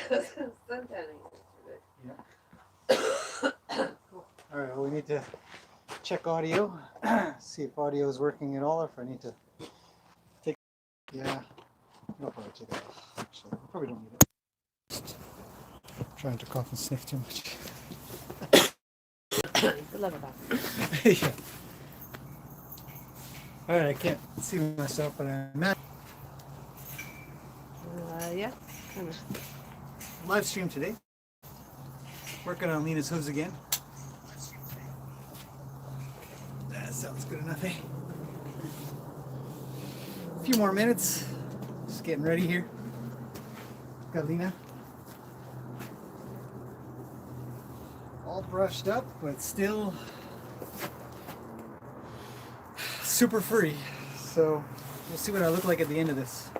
Suntanning yesterday. Yeah. Cool. All right, well, we need to check audio, see if audio is working at all, or if I need to take. Yeah, I'll probably take it off. Actually, probably don't need it. Trying to cough and sniff too much. Good luck with that. Yeah. All right, I can't see myself, but I'm at Yeah, kind of. live stream today. Working on Lena's hooves again. That sounds good enough, eh? A few more minutes. Just getting ready here. Got Lena all brushed up, but still super furry. So we'll see what I look like at the end of this.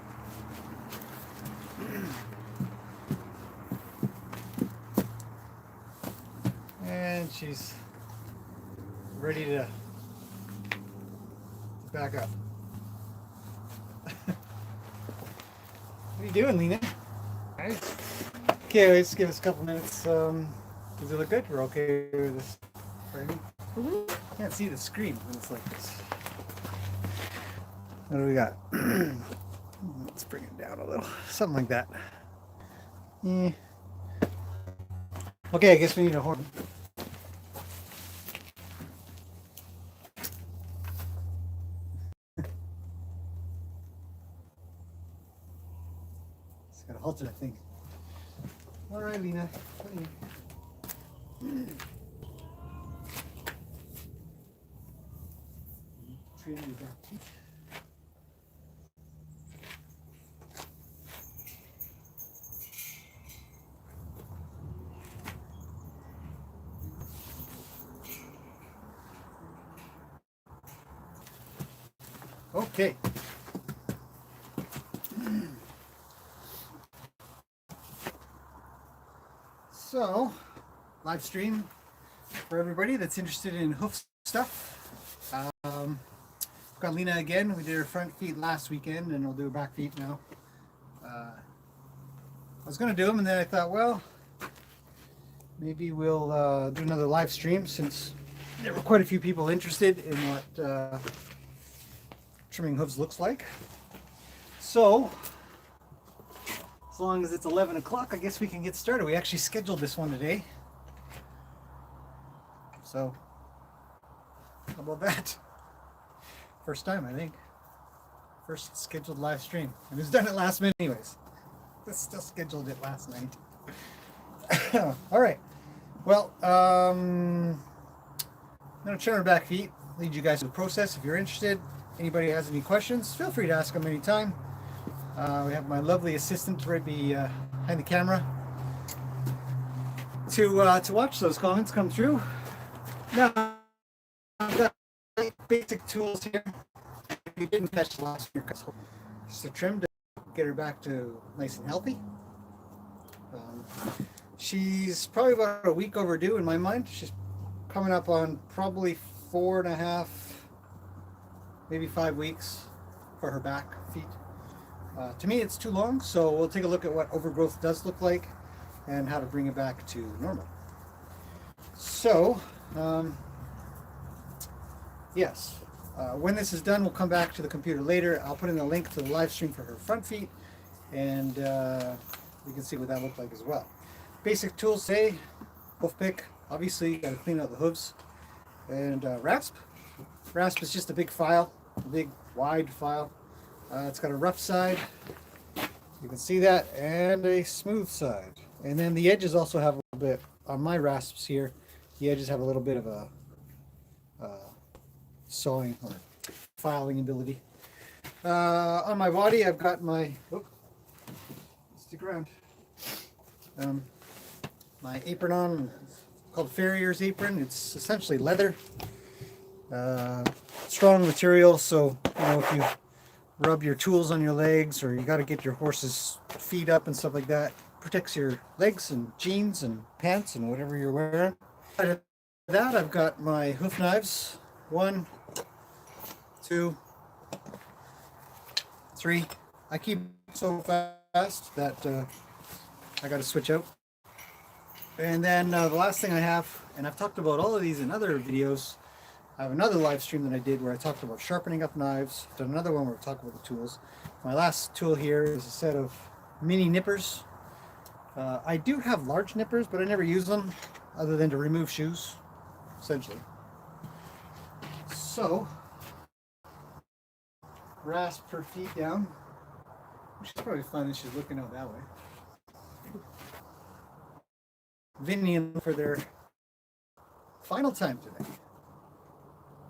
And she's ready to back up. What are you doing, Lena? Nice. Okay, let's give us a couple minutes. Does it look good? We're okay with this framing? Can't see the screen when it's like this. What do we got? Let's bring it down a little. Something like that. Yeah. Okay, I guess we need a horn. It's got a halter, I think. All right, Lena. Trim your back teeth. Okay. So, live stream for everybody that's interested in hoof stuff. Got Lena again. We did her front feet last weekend, and we'll do her back feet now. I was going to do them, and then I thought, well, maybe we'll do another live stream since there were quite a few people interested in what trimming hooves looks like. So, as long as it's 11 o'clock, I guess we can get started. We actually scheduled this one today. So, how about that? First time, I think. First scheduled live stream. It was done at last minute anyways. I still scheduled it last night. All right. Well, I'm going to trim our back feet, lead you guys through the process. If you're interested, anybody has any questions, feel free to ask them anytime. We have my lovely assistant right behind the camera to watch those comments come through. Now, I've got basic tools here. We didn't catch the last year because just a trim to get her back to nice and healthy. She's probably about a week overdue in my mind. She's coming up on probably 4.5, maybe 5 weeks for her back feet. To me, it's too long, so we'll take a look at what overgrowth does look like and how to bring it back to normal. So, yes, when this is done, we'll come back to the computer later. I'll put in a link to the live stream for her front feet, and you can see what that looked like as well. Basic tools say, hoof pick, obviously, got to clean out the hooves, and rasp. Rasp is just a big file, a big wide file. It's got a rough side, you can see that, and a smooth side. And then the edges also have a little bit, on my rasps here, the edges have a little bit of a sawing or filing ability. On my body, I've got my, stick around, my apron on, called Farrier's apron. It's essentially leather, strong material, so you know, if you rub your tools on your legs, or you got to get your horse's feet up and stuff like that, protects your legs and jeans and pants and whatever you're wearing. After that, I've got my hoof knives. 1, 2, 3. I keep so fast that I got to switch out. And then the last thing I have, and I've talked about all of these in other videos. I have another live stream that I did where I talked about sharpening up knives. I've done another one where I talked about the tools. My last tool here is a set of mini nippers. I do have large nippers, but I never use them other than to remove shoes, essentially. So, rasp her feet down. She's probably finding she's looking out that way. Vinny and for their final time today.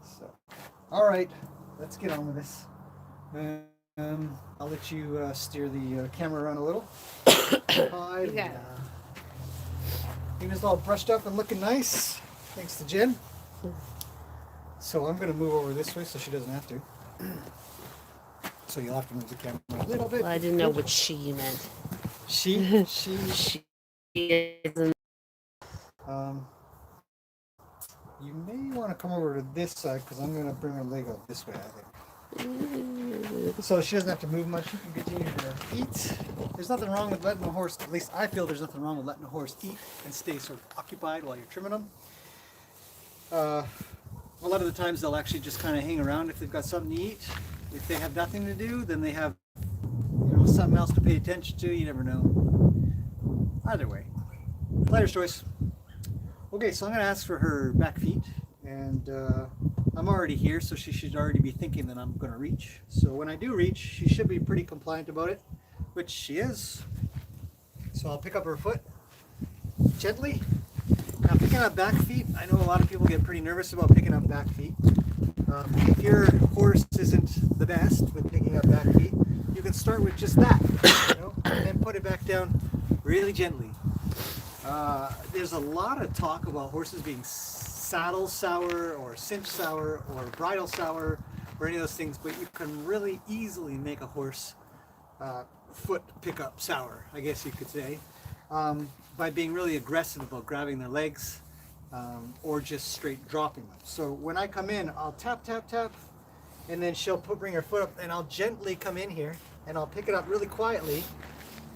So, all right, let's get on with this. I'll let you steer the camera around a little. Hi, You got it. Lena's all brushed up and looking nice, thanks to Jen. So I'm going to move over this way so she doesn't have to. So you'll have to move the camera a little bit. Well, I didn't know which she you meant. She. She isn't. You may want to come over to this side because I'm going to bring her leg out this way, I think. So she doesn't have to move much. She can continue to eat. There's nothing wrong with letting a horse, at least I feel there's nothing wrong with letting a horse eat and stay sort of occupied while you're trimming them. A lot of the times they'll actually just kind of hang around if they've got something to eat. If they have nothing to do, then they have, something else to pay attention to. You never know. Either way, player's choice. Okay, so I'm going to ask for her back feet, and I'm already here, so she should already be thinking that I'm going to reach. So when I do reach, she should be pretty compliant about it, which she is. So I'll pick up her foot gently. Now, picking up back feet, I know a lot of people get pretty nervous about picking up back feet. If your horse isn't the best with picking up back feet, you can start with just that, and then put it back down really gently. There's a lot of talk about horses being saddle sour or cinch sour or bridle sour or any of those things, but you can really easily make a horse foot pickup sour, I guess you could say, by being really aggressive about grabbing their legs or just straight dropping them. So when I come in, I'll tap, tap, tap, and then she'll bring her foot up, and I'll gently come in here and I'll pick it up really quietly,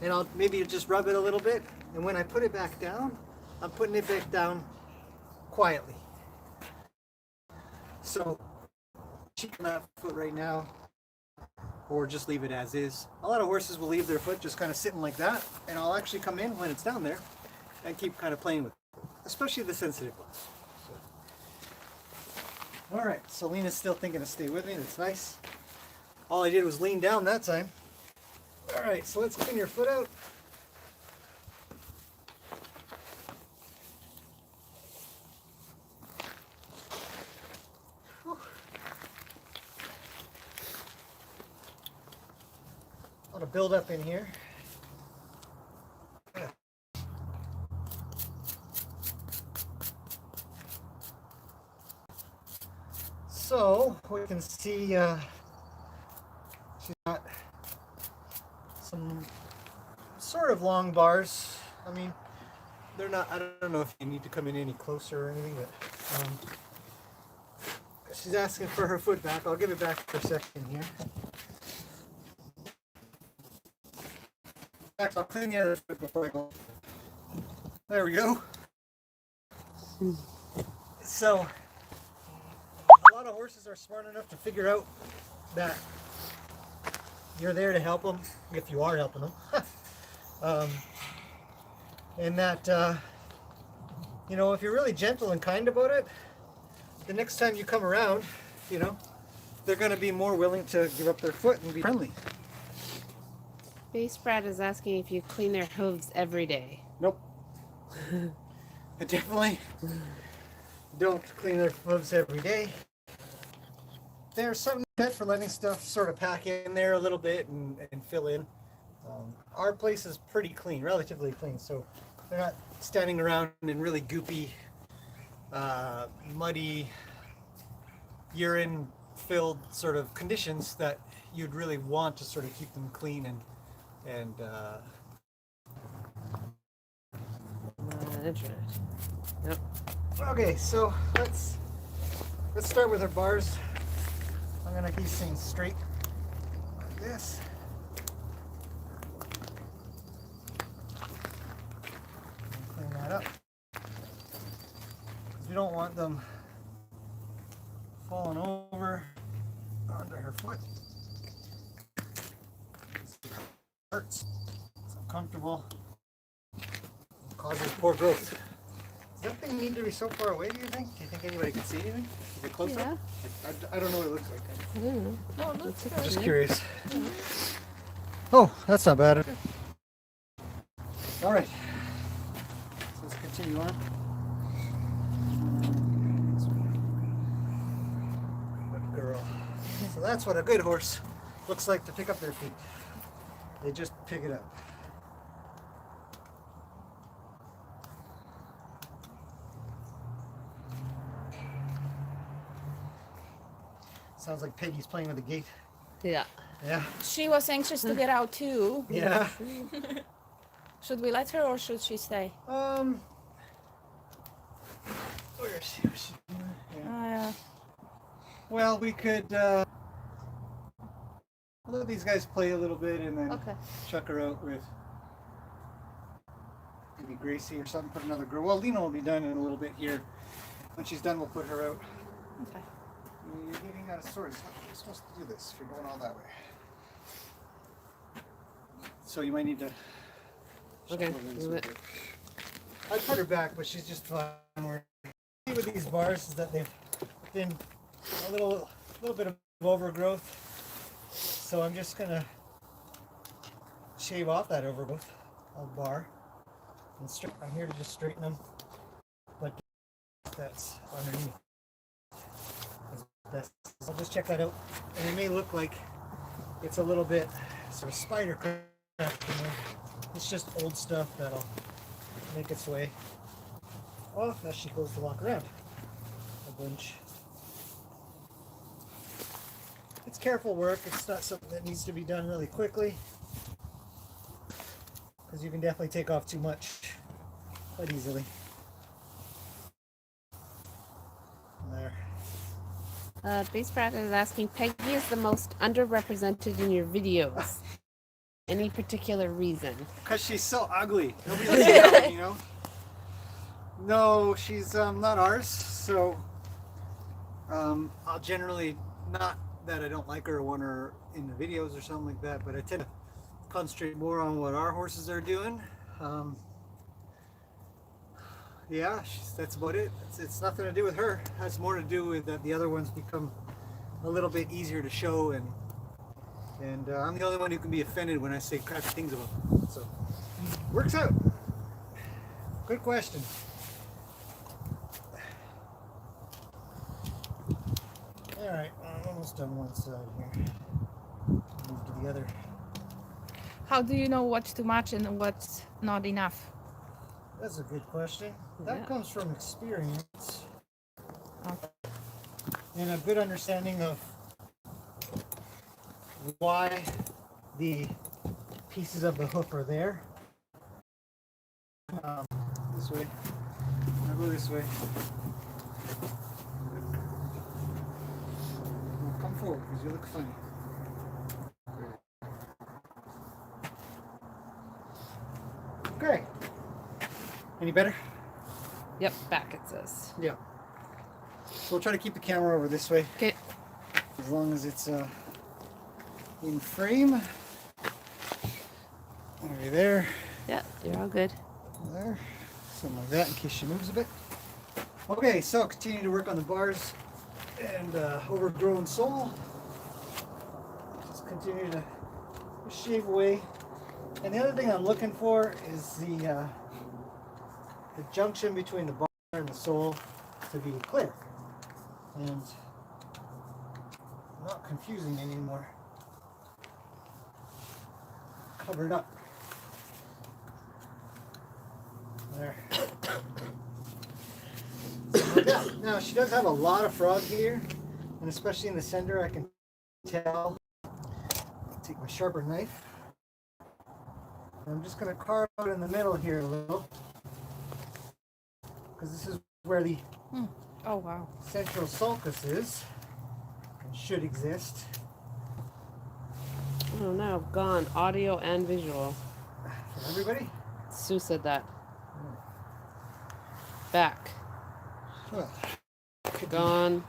and I'll maybe just rub it a little bit. And when I put it back down, I'm putting it back down quietly. So she can have foot right now, or just leave it as is. A lot of horses will leave their foot just kind of sitting like that, and I'll actually come in when it's down there and keep kind of playing with it, especially the sensitive ones. So. All right, so Lena's still thinking to stay with me. That's nice. All I did was lean down that time. All right, so let's clean your foot out. A lot of build up in here. So we can see she's got some sort of long bars. I mean, they're not, I don't know if you need to come in any closer or anything, but she's asking for her foot back. I'll give it back for a second here. In fact, I'll clean the other foot before I go. There we go. So, a lot of horses are smart enough to figure out that you're there to help them, if you are helping them. And that, if you're really gentle and kind about it, the next time you come around, they're going to be more willing to give up their foot and be friendly. Base Brad is asking if you clean their hooves every day. Nope. I definitely don't clean their hooves every day. There's something for letting stuff sort of pack in there a little bit and fill in. Our place is pretty clean, relatively clean, so they're not standing around in really goopy, muddy, urine-filled sort of conditions that you'd really want to sort of keep them clean and Internet. Yep. Okay, so let's start with our bars. I'm gonna keep things straight like this. up. Because we don't want them falling over onto her foot. It hurts. It's uncomfortable. It causes poor growth. Does that thing need to be so far away, do you think? Do you think anybody can see anything? Is it close up? I don't know what it looks like. I don't know. No, it looks I'm just good. curious. Oh, that's not bad. All right. So let's continue on. Good girl. So that's what a good horse looks like to pick up their feet. They just pick it up. Sounds like Peggy's playing with the gate. Yeah. Yeah. She was anxious to get out too. Yeah. Should we let her or should she stay? Where is she? What's she doing? Yeah. Well, we could let these guys play a little bit and then Okay. chuck her out with maybe Gracie or something. Put another girl. Well, Lena will be done in a little bit here. When she's done, we'll put her out. Okay. You're getting out of sorts. You're supposed to do this if you're going all that way. So you might need to. Okay. shuffle this Do a it. bit. I'd put her back, but she's just fine. With these bars is that they've been a little bit of overgrowth. So I'm just gonna shave off that overgrowth of bar. And I'm here to just straighten them, but that's underneath. I'll just check that out. And it may look like it's a little bit sort of spider craft. It's just old stuff that'll make its way. Oh, now she goes to walk around a bunch. It's careful work. It's not something that needs to be done really quickly, because you can definitely take off too much quite easily. There. Base Brat is asking, Peggy is the most underrepresented in your videos. Any particular reason? Because she's so ugly. Nobody lets her out, you know? No, she's not ours, so I'll generally, not that I don't like her or want her in the videos or something like that, but I tend to concentrate more on what our horses are doing. Yeah, that's about it. It's nothing to do with her. It has more to do with that the other ones become a little bit easier to show, and I'm the only one who can be offended when I say crappy things about them. So, works out. Good question. All right, I'm almost done one side here. Move to the other. How do you know what's too much and what's not enough? That's a good question. That Yeah. comes from experience Okay. and a good understanding of why the pieces of the hoof are there. This way. I'll go this way. Now come forward because you look funny. Okay. Any better? Yep, back it says. Yeah. So we'll try to keep the camera over this way Okay. as long as it's in frame. Over there. Yeah, you're all good. There. Something like that in case she moves a bit. Okay, so continue to work on the bars and overgrown sole. Just continue to shave away. And the other thing I'm looking for is the junction between the bar and the sole to be clear and not confusing anymore. Covered up. There. Like that. Now she does have a lot of frog here, and especially in the center I can tell. I'll take my sharper knife. I'm just going to carve out in the middle here a little, because this is where the Oh wow. central sulcus is, and should exist. Oh no, gone. Audio and visual. For everybody. Sue said that. Back. Well, Gone.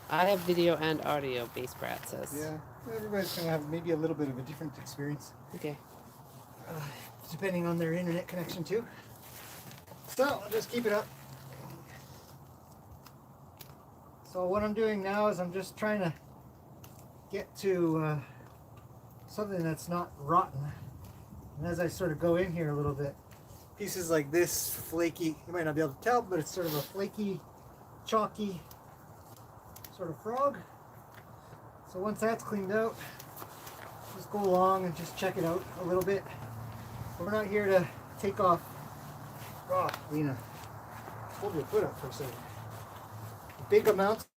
I have video and audio, Base Brat says. yeah, everybody's gonna have maybe a little bit of a different experience, Okay. depending on their internet connection too. So I'll just keep it up. So what I'm doing now is I'm just trying to get to something that's not rotten. And as I sort of go in here a little bit, pieces like this, flaky, you might not be able to tell, but it's sort of a flaky, chalky sort of frog. So once that's cleaned out, just go along and just check it out a little bit. We're not here to take off. Oh, Lena, hold your foot up for a second. Big amounts,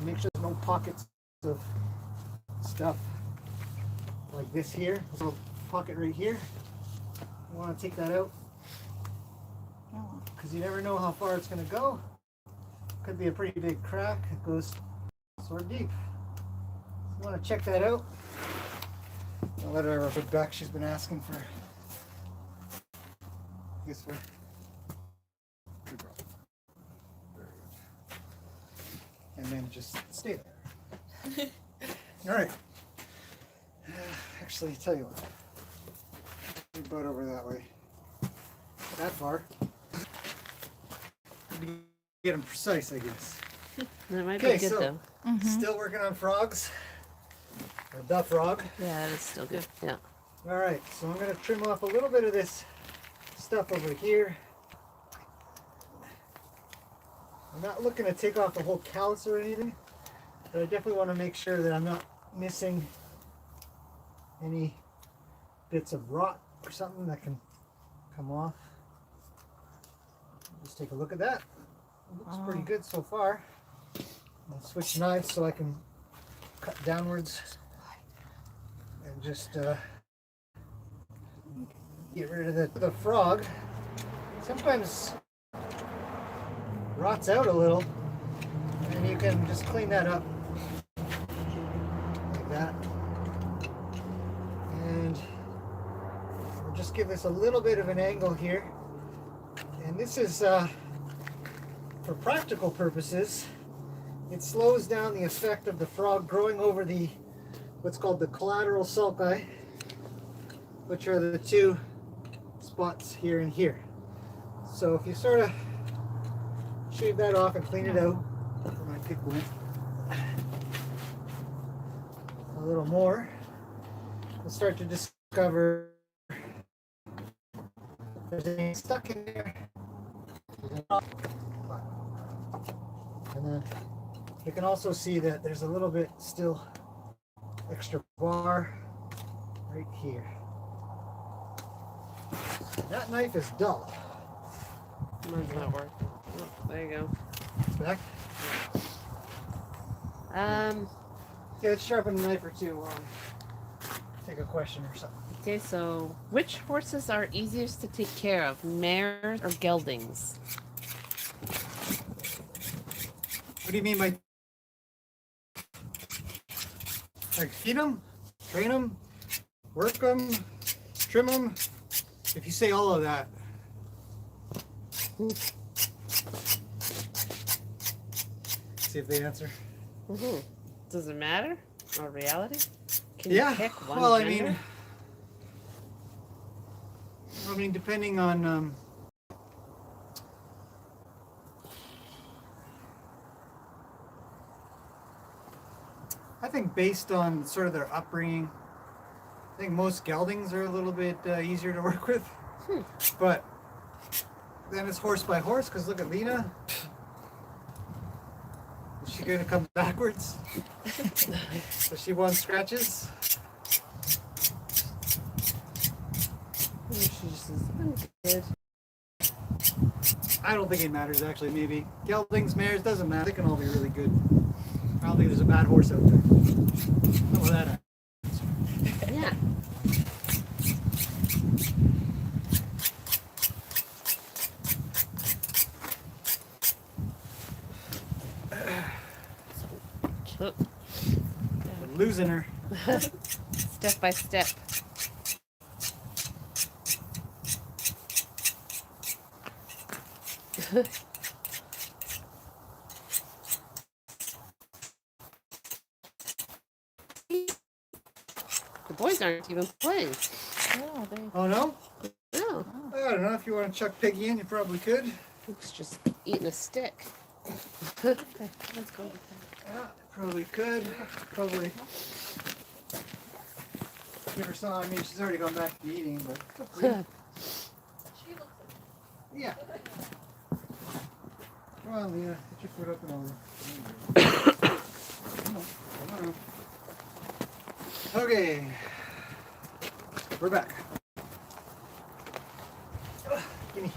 make sure there's no pockets of stuff like this here. There's a little pocket right here. You want to take that out because you never know how far it's going to go. Could be a pretty big crack. It goes sort of deep. You want to check that out. I'll let her have her foot back. She's been asking for this way. Good girl. Very good. And then just stay there. All right. Actually, tell you what. Your butt over that way. That far. Get them precise, I guess. That might Okay, be good so though. still working on frogs. Or the frog. Yeah, that's still good. Yeah. All right, so I'm going to trim off a little bit of this stuff over here. I'm not looking to take off the whole callus or anything, but I definitely want to make sure that I'm not missing any bits of rot or something that can come off. Just take a look at that. It looks pretty good so far. I'll switch knives so I can cut downwards and just get rid of the frog. Sometimes rots out a little, and you can just clean that up like that. And we'll just give this a little bit of an angle here. And this is for practical purposes. It slows down the effect of the frog growing over the what's called the collateral sulci, which are the two spots here and here. So if you sort of shave that off and clean it out, where my pick went, a little more, you'll start to discover if there's anything stuck in there. And then you can also see that there's a little bit still extra bar right here. That knife is dull. Mine's not working. Oh, there you go. Back. Yeah, let's sharpen a knife or two while we take a question or something. Okay, so which horses are easiest to take care of, mares or geldings? What do you mean by like feed them, train them, work them, trim them? If you say all of that. See if they answer. Does it matter? Or reality? Can Yeah. you pick one Well, gender? I mean, depending on I think based on sort of their upbringing, I think most geldings are a little bit easier to work with. But then it's horse by horse, because look at Lena. Is she going to come backwards? Does she want scratches? She just says, I'm good. I don't think it matters, actually, maybe. Geldings, mares, doesn't matter. They can all be really good. I don't think there's a bad horse out there. How about that? Yeah. We're losing her. Step by step. The boys aren't even playing. No, they. Oh no? No, I don't know. If you want to chuck Piggy in, you probably could. Luke's just eating a stick. Okay, let's go. Yeah, probably could. Probably. Give her some. I mean, she's already gone back to eating, but it's up to you. Yeah. Come on, Lena. Get your foot up and over. Come on. Come on. Okay. We're back. Gimme.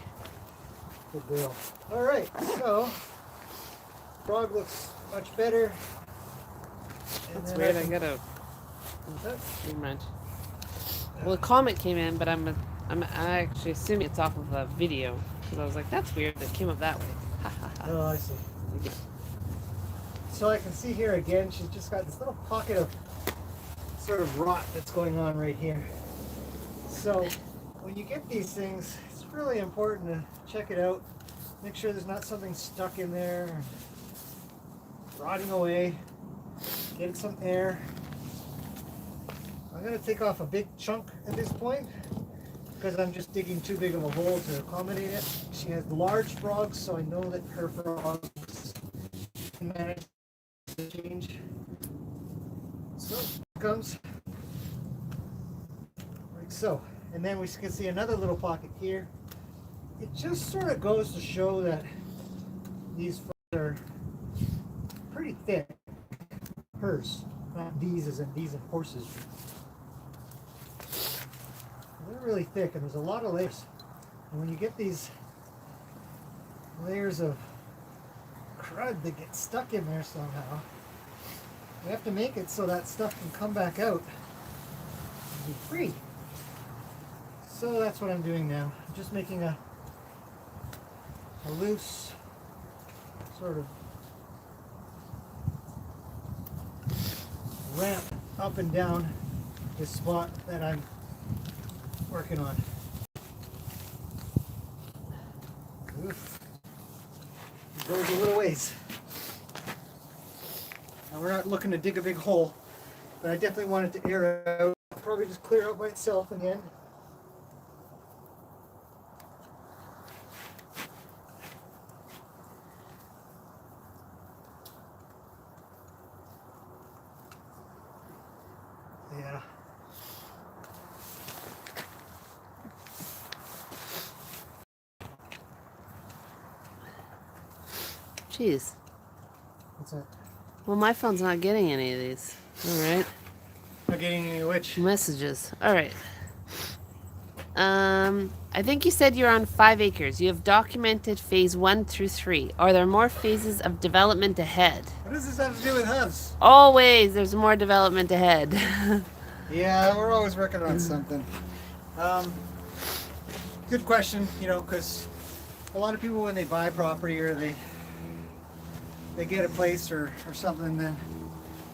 Good girl. All right. So, frog looks much better. And That's then weird. I can- gotta. Oh, Never mind. Well, a comment came in, but I'm actually assuming it's off of a video because I was like, that's weird. That came up that way. Ha ha ha. Oh, I see. So I can see here again, she's just got this little pocket of sort of rot that's going on right here. So when you get these things, it's really important to check it out. Make sure there's not something stuck in there, rotting away. Get it some air. I'm going to take off a big chunk at this point because I'm just digging too big of a hole to accommodate it. She has large frogs, so I know that her frogs can manage to change. So here comes like so. And then we can see another little pocket here. It just sort of goes to show that these frogs are pretty thick. Hers, not these as in these and horses. They're really thick and there's a lot of layers. And when you get these layers of crud that get stuck in there somehow, you have to make it so that stuff can come back out and be free. So that's what I'm doing now. I'm just making a loose sort of ramp up and down this spot that I'm working on. Oof. It goes a little ways. Now we're not looking to dig a big hole, but I definitely want it to air out. It'll probably just clear out by itself in the end. Yeah. Jeez. What's that? Well, my phone's not getting any of these. All right. Not getting any which? Messages. All right. I think you said you're on 5 acres. You have documented phase 1 through 3. Are there more phases of development ahead? What does this have to do with Hooves? Always, there's more development ahead. Yeah, we're always working on something. Good question, you know, because a lot of people when they buy property or they get a place or something, then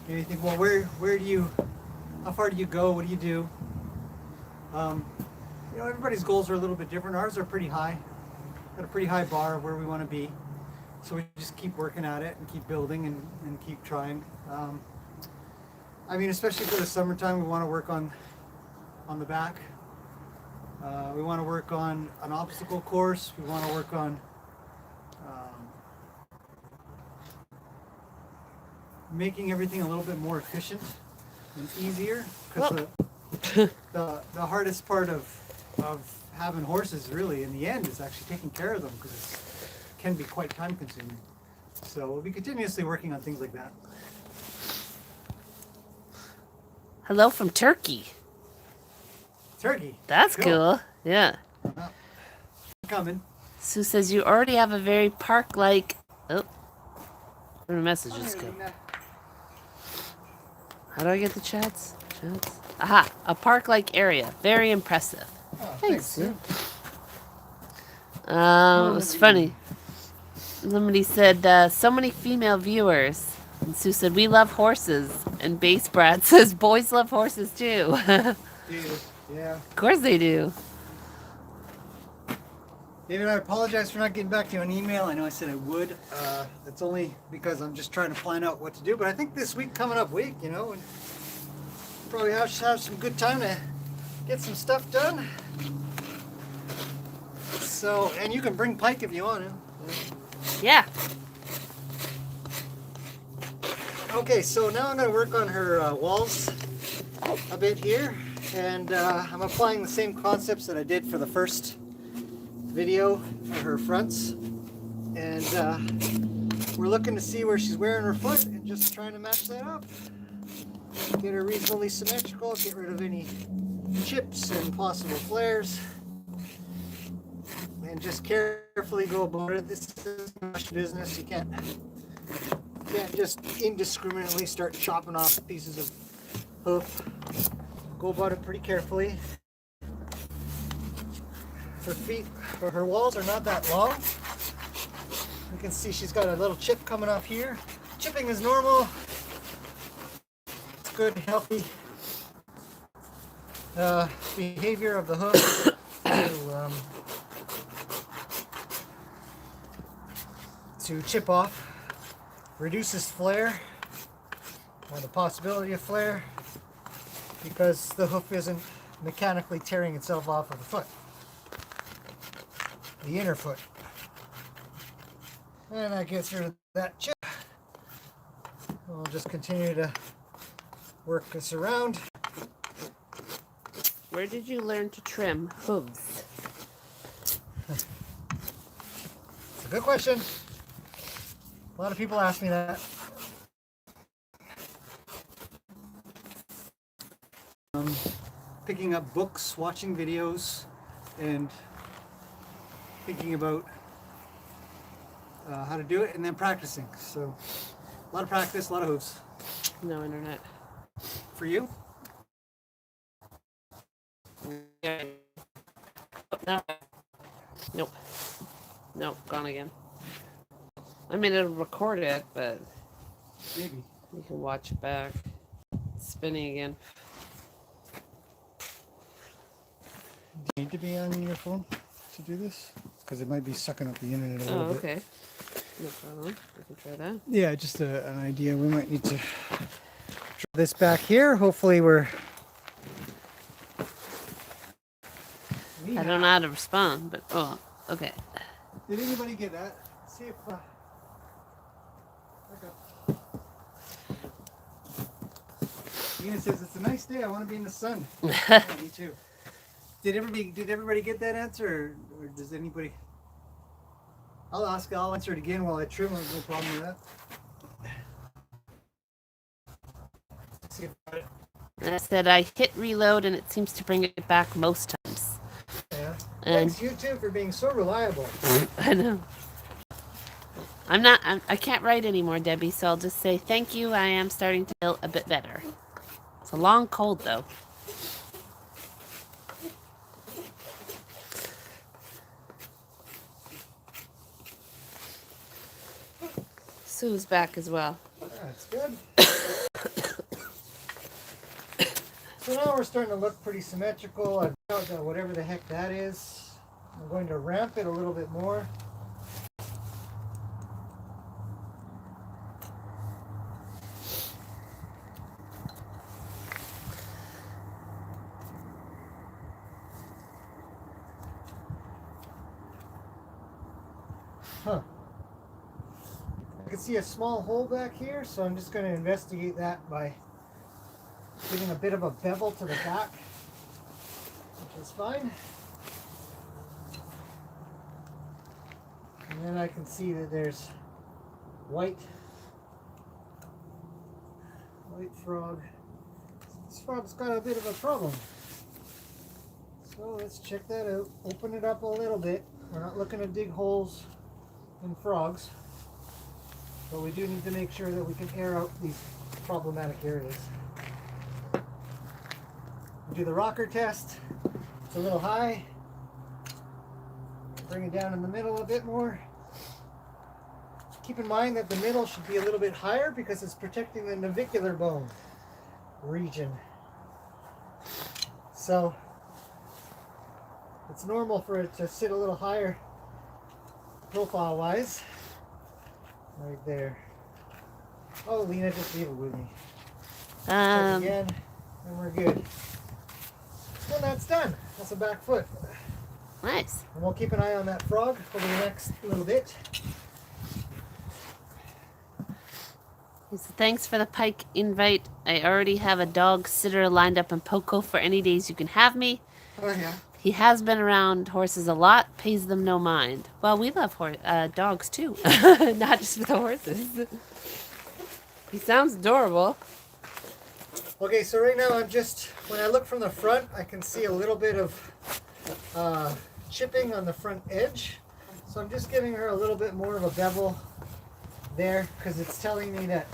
you think, well, where do you, how far do you go? What do you do? You know, everybody's goals are a little bit different. Ours are pretty high. Got a pretty high bar of where we want to be. So we just keep working at it and keep building and keep trying. I mean, especially for the summertime, we want to work on the back. We want to work on an obstacle course. We want to work on making everything a little bit more efficient and easier. Because the hardest part of having horses, really, in the end, is actually taking care of them, because it can be quite time consuming. So we'll be continuously working on things like that. Hello from Turkey. Turkey. That's cool. Yeah. Coming. Sue says you already have a very park-like... Oh. Where do messages go? How do I get the chats? Chats? Aha. A park-like area. Very impressive. Oh, Thanks, Sue. It was funny. Somebody said, so many female viewers. And Sue said, we love horses. And Base Brad says, boys love horses too. Dude, yeah. Of course they do. David, I apologize for not getting back to you on email. I know I said I would. That's only because I'm just trying to plan out what to do. But I think this week, coming up week, and probably have some good time to get some stuff done. So, and you can bring Pike if you want to. Yeah. Okay, so now I'm going to work on her walls a bit here. And I'm applying the same concepts that I did for the first video for her fronts, and we're looking to see where she's wearing her foot and just trying to match that up, get her reasonably symmetrical, get rid of any chips and possible flares, and just carefully go about it. This is much business. You can't just indiscriminately start chopping off pieces of hoof. Go about it pretty carefully. Her feet, or her walls are not that long. You can see she's got a little chip coming off here. Chipping is normal. It's good, healthy behavior of the hoof to chip off. Reduces flare, or the possibility of flare, because the hoof isn't mechanically tearing itself off of the foot. The inner foot. And that gets rid of that chip. We'll just continue to work this around. Where did you learn to trim hooves? It's a good question. A lot of people ask me that. Picking up books, watching videos, and thinking about how to do it, and then practicing. So a lot of practice, a lot of hooves. No internet. For you? No. Nope. Nope, gone again. I mean, it'll record it, but Maybe. you can watch it back. It's spinning again. Do you need to be on your phone to do this? Because it might be sucking up the internet a Oh, little bit. okay. No problem. We can try that. Yeah, just an idea. We might need to draw this back here. Hopefully we're... I don't know how to respond, but oh, okay. Did anybody get that? See if... Lena says, it's a nice day. I want to be in the sun. Yeah, me too. Did everybody get that answer, or does anybody? I'll answer it again while I trim. No problem with that. See if I got it. And I said I hit reload and it seems to bring it back most times. Yeah. And Thanks you too for being so reliable. I know. I can't write anymore, Debbie, so I'll just say thank you. I am starting to feel a bit better. It's a long cold though. Sue's back as well. That's good. So now we're starting to look pretty symmetrical. I've got whatever the heck that is. I'm going to ramp it a little bit more. Huh. I can see a small hole back here, so I'm just going to investigate that by giving a bit of a bevel to the back, which is fine. And then I can see that there's white frog. This frog's got a bit of a problem. So let's check that out. Open it up a little bit. We're not looking to dig holes in frogs, but we do need to make sure that we can air out these problematic areas. We'll do the rocker test. It's a little high. Bring it down in the middle a bit more. Keep in mind that the middle should be a little bit higher because it's protecting the navicular bone region. So it's normal for it to sit a little higher profile wise. Right there. Oh, Lena, just leave it with me. Check again, and we're good. And that's done. That's a back foot. Nice. And we'll keep an eye on that frog over the next little bit. So thanks for the Pike invite. I already have a dog sitter lined up in Poco for any days you can have me. Oh, yeah. He has been around horses a lot, pays them no mind. Well, we love dogs too, not just with the horses. He sounds adorable. Okay, so right now I'm just, when I look from the front, I can see a little bit of chipping on the front edge. So I'm just giving her a little bit more of a bevel there because it's telling me that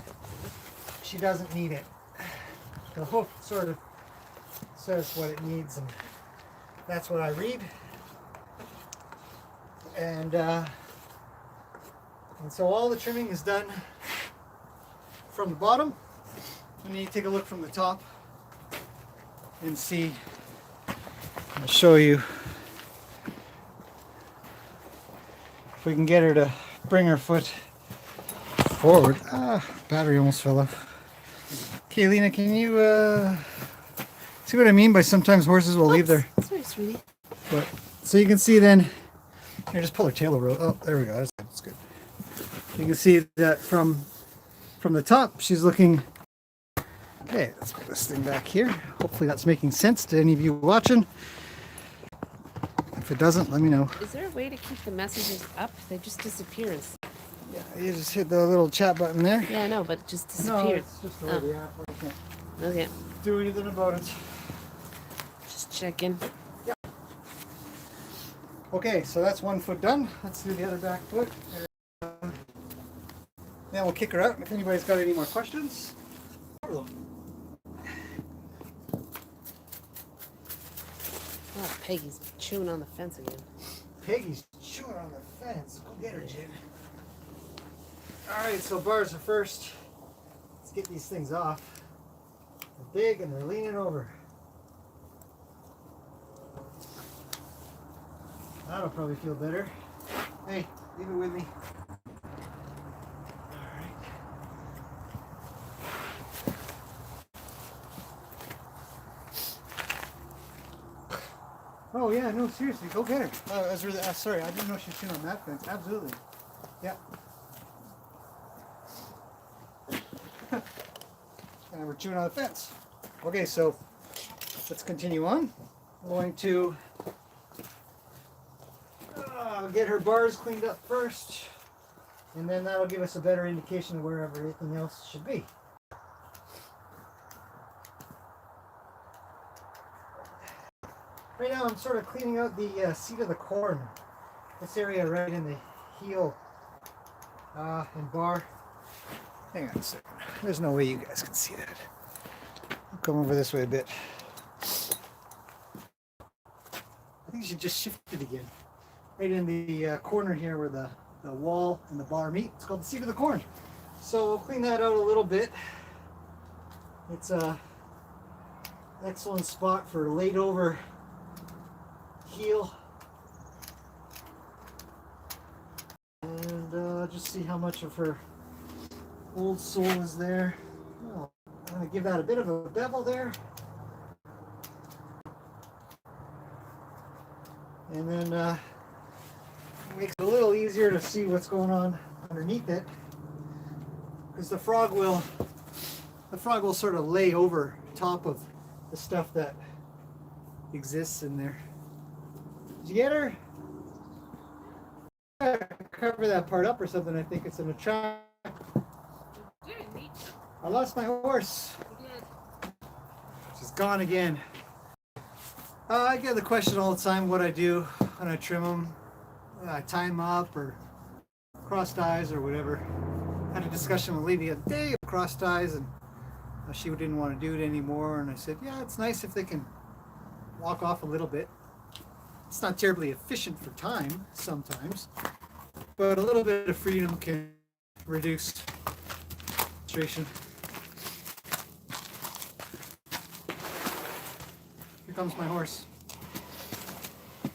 she doesn't need it. The hoof sort of says what it needs, and that's what I read. And so all the trimming is done from the bottom. I need to take a look from the top and see. I'll show you if we can get her to bring her foot forward. Battery almost fell off. Okay, Lena, can you see what I mean by sometimes horses will leave their... Sorry, sweetie. But, so you can see then, here, just pull her tail over. Oh, there we go. That's good. You can see that from the top, she's looking... Okay, let's put this thing back here. Hopefully that's making sense to any of you watching. If it doesn't, let me know. Is there a way to keep the messages up? They just disappear. Yeah, you just hit the little chat button there. Yeah, I know, but it just No, disappeared. it's just the way the app works. Can't Okay, do anything about it. just checking. Okay, so that's one foot done. Let's do the other back foot. Then we'll kick her out. If anybody's got any more questions. Oh, Peggy's chewing on the fence again. Peggy's chewing on the fence. Go get her, Jim. Alright, so bars are first. Let's get these things off. They're big and they're leaning over. That'll probably feel better. Hey, leave it with me. Oh yeah, no, seriously, go get her. I was really, sorry, I didn't know she was chewing on that fence. Absolutely. Yeah. And we're chewing on the fence. Okay, so let's continue on. I'm going to get her bars cleaned up first, and then that'll give us a better indication of where everything else should be. Right now I'm sort of cleaning out the seat of the corn. This area right in the heel and bar. Hang on a second. There's no way you guys can see that. I'll come over this way a bit. I think you should just shift it again. Right in the corner here where the wall and the bar meet. It's called the seat of the corn. So we'll clean that out a little bit. It's a excellent spot for laid over heel. And just see how much of her old sole is there. Oh, I'm going to give that a bit of a bevel there. And then it makes it a little easier to see what's going on underneath it, because the frog will sort of lay over top of the stuff that exists in there. Did you get her? Cover that part up or something. I think it's an attract. I lost my horse. She's gone again. I get the question all the time what I do when I trim them. I tie them up or cross ties or whatever. Had a discussion with Lena the other day of cross ties, and she didn't want to do it anymore. And I said, yeah, it's nice if they can walk off a little bit. It's not terribly efficient for time sometimes, but a little bit of freedom can reduce frustration. Here comes my horse.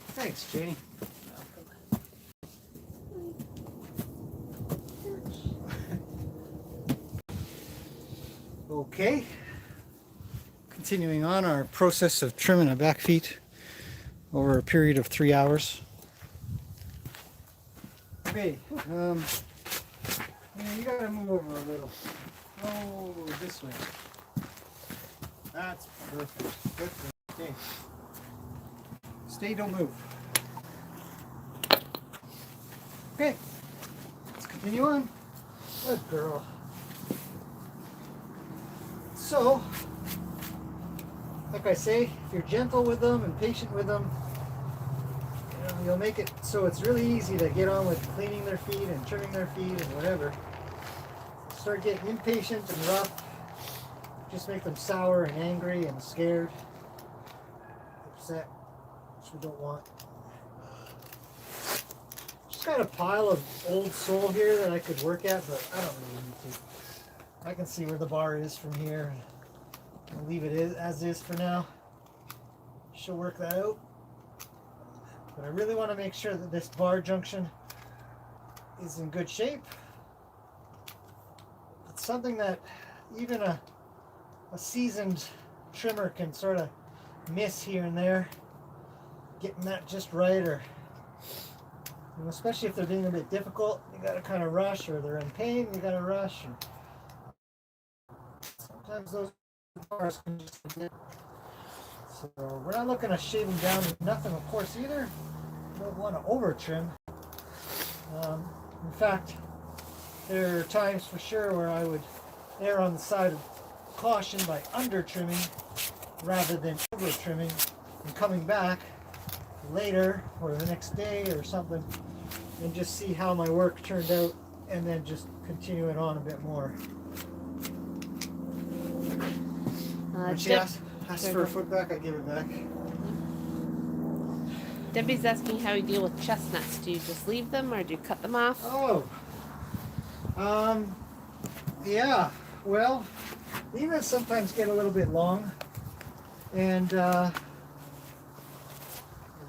Thanks, Janie. Okay. Continuing on our process of trimming the back feet over a period of 3 hours. Okay. Yeah, you gotta move over a little. Oh, this way. That's perfect. Good. Okay. Stay, don't move. Okay. Let's continue on. Good girl. So, like I say, if you're gentle with them and patient with them, you'll make it so it's really easy to get on with cleaning their feet and trimming their feet and whatever. Start getting impatient and rough, just make them sour and angry and scared, upset, which we don't want. Just got a pile of old sole here that I could work at, but I don't really need to. I can see where the bar is from here. I'll leave it as is for now. She'll work that out. But I really want to make sure that this bar junction is in good shape. It's something that even a seasoned trimmer can sort of miss here and there. Getting that just right, or especially if they're being a bit difficult, you got to kind of rush, or they're in pain, you got to rush. Sometimes those bars can just get. So we're not looking to shave them down to nothing, of course, either. We don't want to over trim. In fact, there are times for sure where I would err on the side of caution by under trimming rather than over trimming, and coming back later or the next day or something and just see how my work turned out, and then just continue it on a bit more. When she asked for a foot back, I give it back. Debbie's asking how you deal with chestnuts. Do you just leave them or do you cut them off? Oh. Yeah. Well, Lena sometimes get a little bit long. And,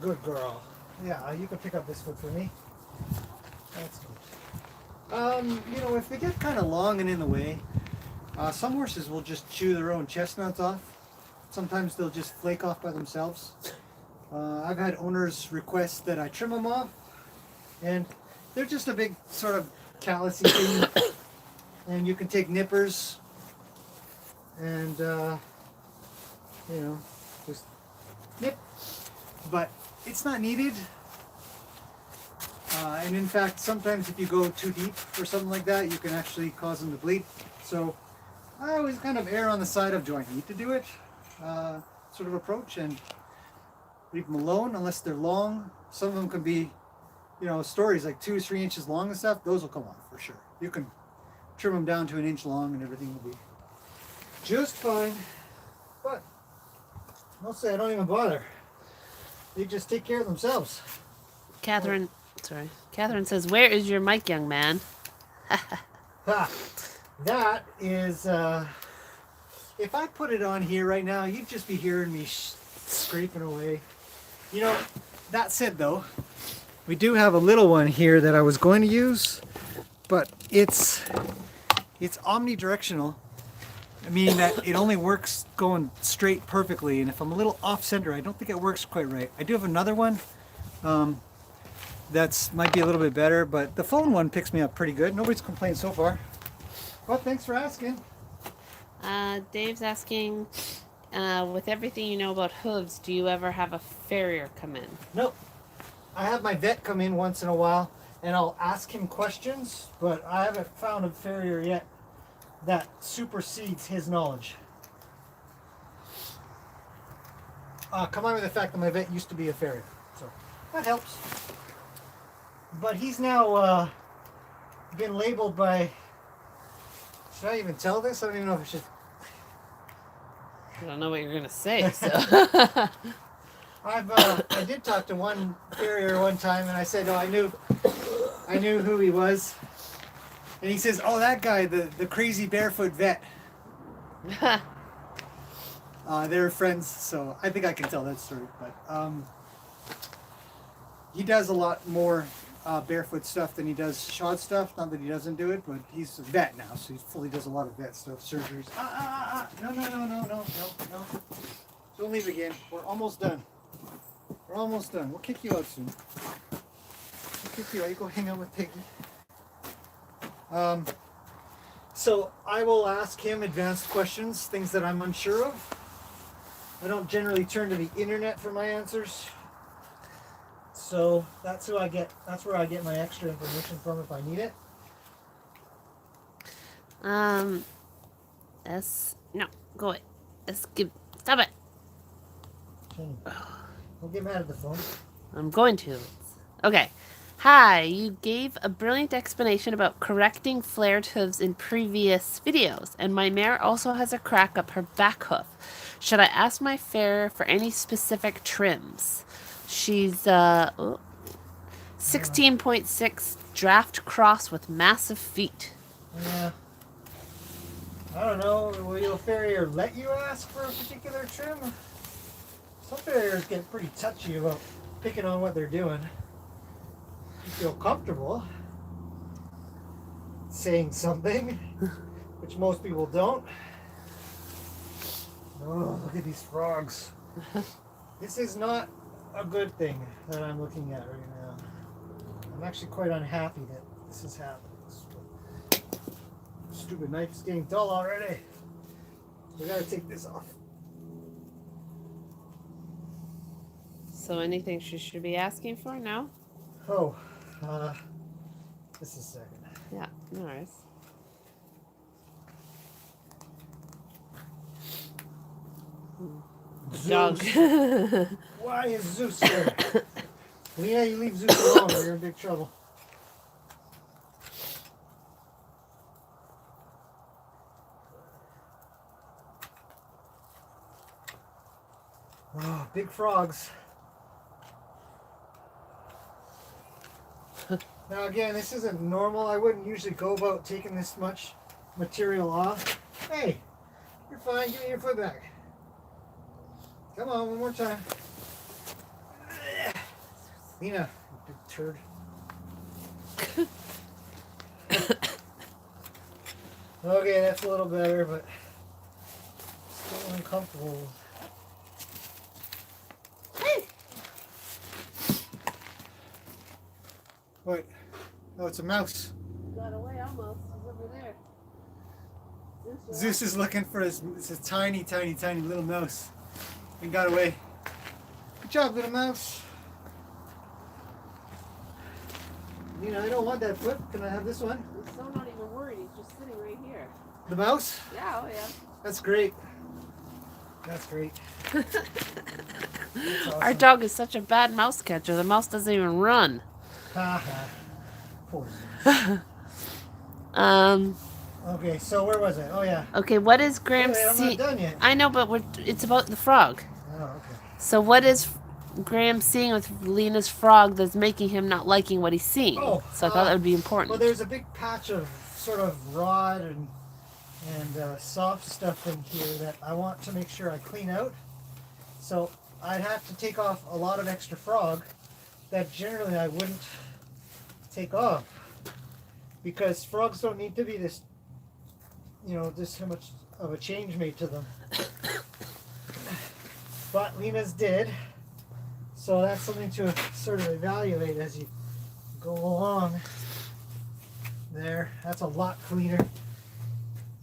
good girl. Yeah, you can pick up this foot for me. That's good. If they get kind of long and in the way, some horses will just chew their own chestnuts off. Sometimes they'll just flake off by themselves. I've had owners request that I trim them off, and they're just a big sort of callousy thing. And you can take nippers and, just nip. But it's not needed. And in fact, sometimes if you go too deep or something like that, you can actually cause them to bleed. So I always kind of err on the side of do I need to do it sort of approach, and leave them alone unless they're long. Some of them can be, stories like 2 or 3 inches long and stuff. Those will come off for sure. You can trim them down to 1 inch long and everything will be just fine. But mostly I don't even bother. They just take care of themselves. Catherine says, "Where is your mic, young man?" That is, if I put it on here right now, you'd just be hearing me scraping away. That said though, we do have a little one here that I was going to use, but it's omnidirectional. I mean that it only works going straight perfectly, and if I'm a little off center, I don't think it works quite right. I do have another one that's might be a little bit better, but the phone one picks me up pretty good. Nobody's complained so far. Well, thanks for asking. Dave's asking, with everything you know about hooves, do you ever have a farrier come in? Nope. I have my vet come in once in a while, and I'll ask him questions, but I haven't found a farrier yet that supersedes his knowledge. Combined with the fact that my vet used to be a farrier, so that helps. But he's now been labeled by... Should I even tell this? I don't even know if I should... I don't know what you're gonna say. So I did talk to one farrier one time, and I said, I knew who he was, and he says, "Oh, that guy, the crazy barefoot vet." They're friends, so I think I can tell that story. But he does a lot more barefoot stuff than he does shod stuff. Not that he doesn't do it, but he's a vet now, so he fully does a lot of vet stuff, surgeries. No. Don't leave again. We're almost done. We're almost done. We'll kick you out soon. We'll kick you out. You go hang out with Piggy. So I will ask him advanced questions, things that I'm unsure of. I don't generally turn to the internet for my answers. So that's where I get my extra information from if I need it. No, go away. Stop it. Don't get mad at the phone. I'm going to. Okay. Hi, you gave a brilliant explanation about correcting flared hooves in previous videos, and my mare also has a crack up her back hoof. Should I ask my farrier for any specific trims? She's 16.6 draft cross with massive feet. Yeah. I don't know. Will your farrier let you ask for a particular trim? Some farriers get pretty touchy about picking on what they're doing. You feel comfortable saying something, which most people don't. Oh, look at these frogs. This is not a good thing that I'm looking at right now. I'm actually quite unhappy that this is happening. Stupid knife is getting dull already. We gotta take this off. So anything she should be asking for? No? Oh, just a second. Yeah, no worries. Dog. Why is Zeus here? Lena, you leave Zeus alone or you're in big trouble. Oh, big frogs. Now again, this isn't normal. I wouldn't usually go about taking this much material off. Hey, you're fine. Give me your foot back. Come on, one more time. Lena, you big turd. Okay, that's a little better, but still uncomfortable. What? Oh, it's a mouse. Got away almost. He's over there. Zeus is looking for it's a tiny little mouse. He got away. Good job, little mouse. You know, I don't want that foot. Can I have this one? He's so not even worried. He's just sitting right here. The mouse? Yeah, oh yeah. That's great. That's great. That's awesome. Our dog is such a bad mouse catcher. The mouse doesn't even run. Haha. Poor Zeus. Okay, so where was it? Oh yeah. Okay, what is Graham Wait, I'm not done yet. I know, but it's about the frog. Oh, okay. So what is Graham seeing with Lena's frog that's making him not liking what he's seeing? Oh, so I thought that would be important. Well, there's a big patch of sort of rod and soft stuff in here that I want to make sure I clean out. So I'd have to take off a lot of extra frog that generally I wouldn't take off, because frogs don't need to be this, this much of a change made to them. But Lena's did, so that's something to sort of evaluate as you go along. There, that's a lot cleaner.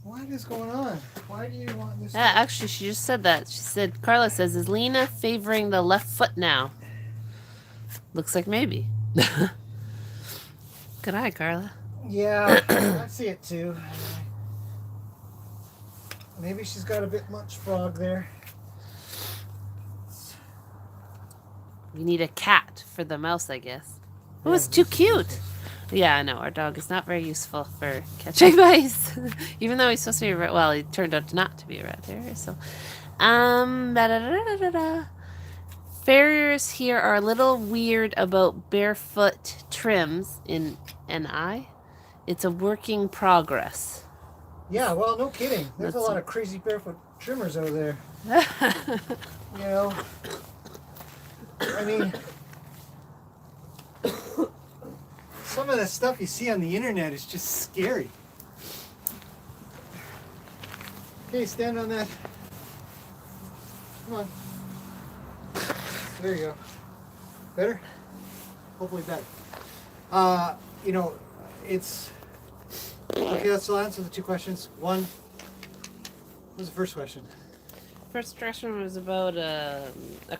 What is going on? Why do you want this? Yeah, actually, she just said that. She said, Carla says, is Lena favoring the left foot now? Looks like maybe. Good eye, Carla. Yeah, I see it too. Maybe she's got a bit much frog there. We need a cat for the mouse, I guess. Oh, it's too cute. Yeah, I know. Our dog is not very useful for catching mice. Even though he's supposed to be a rat. Well, he turned out not to be a rat terrier. So, farriers here are a little weird about barefoot trims in NI. It's a working progress. Yeah, well, no kidding. There's a lot of crazy barefoot trimmers out there. I mean, some of the stuff you see on the internet is just scary. Okay, stand on that. Come on. There you go. Better? Hopefully better. You know, it's... Okay, let's answer the two questions. One, what was the first question? First question was about a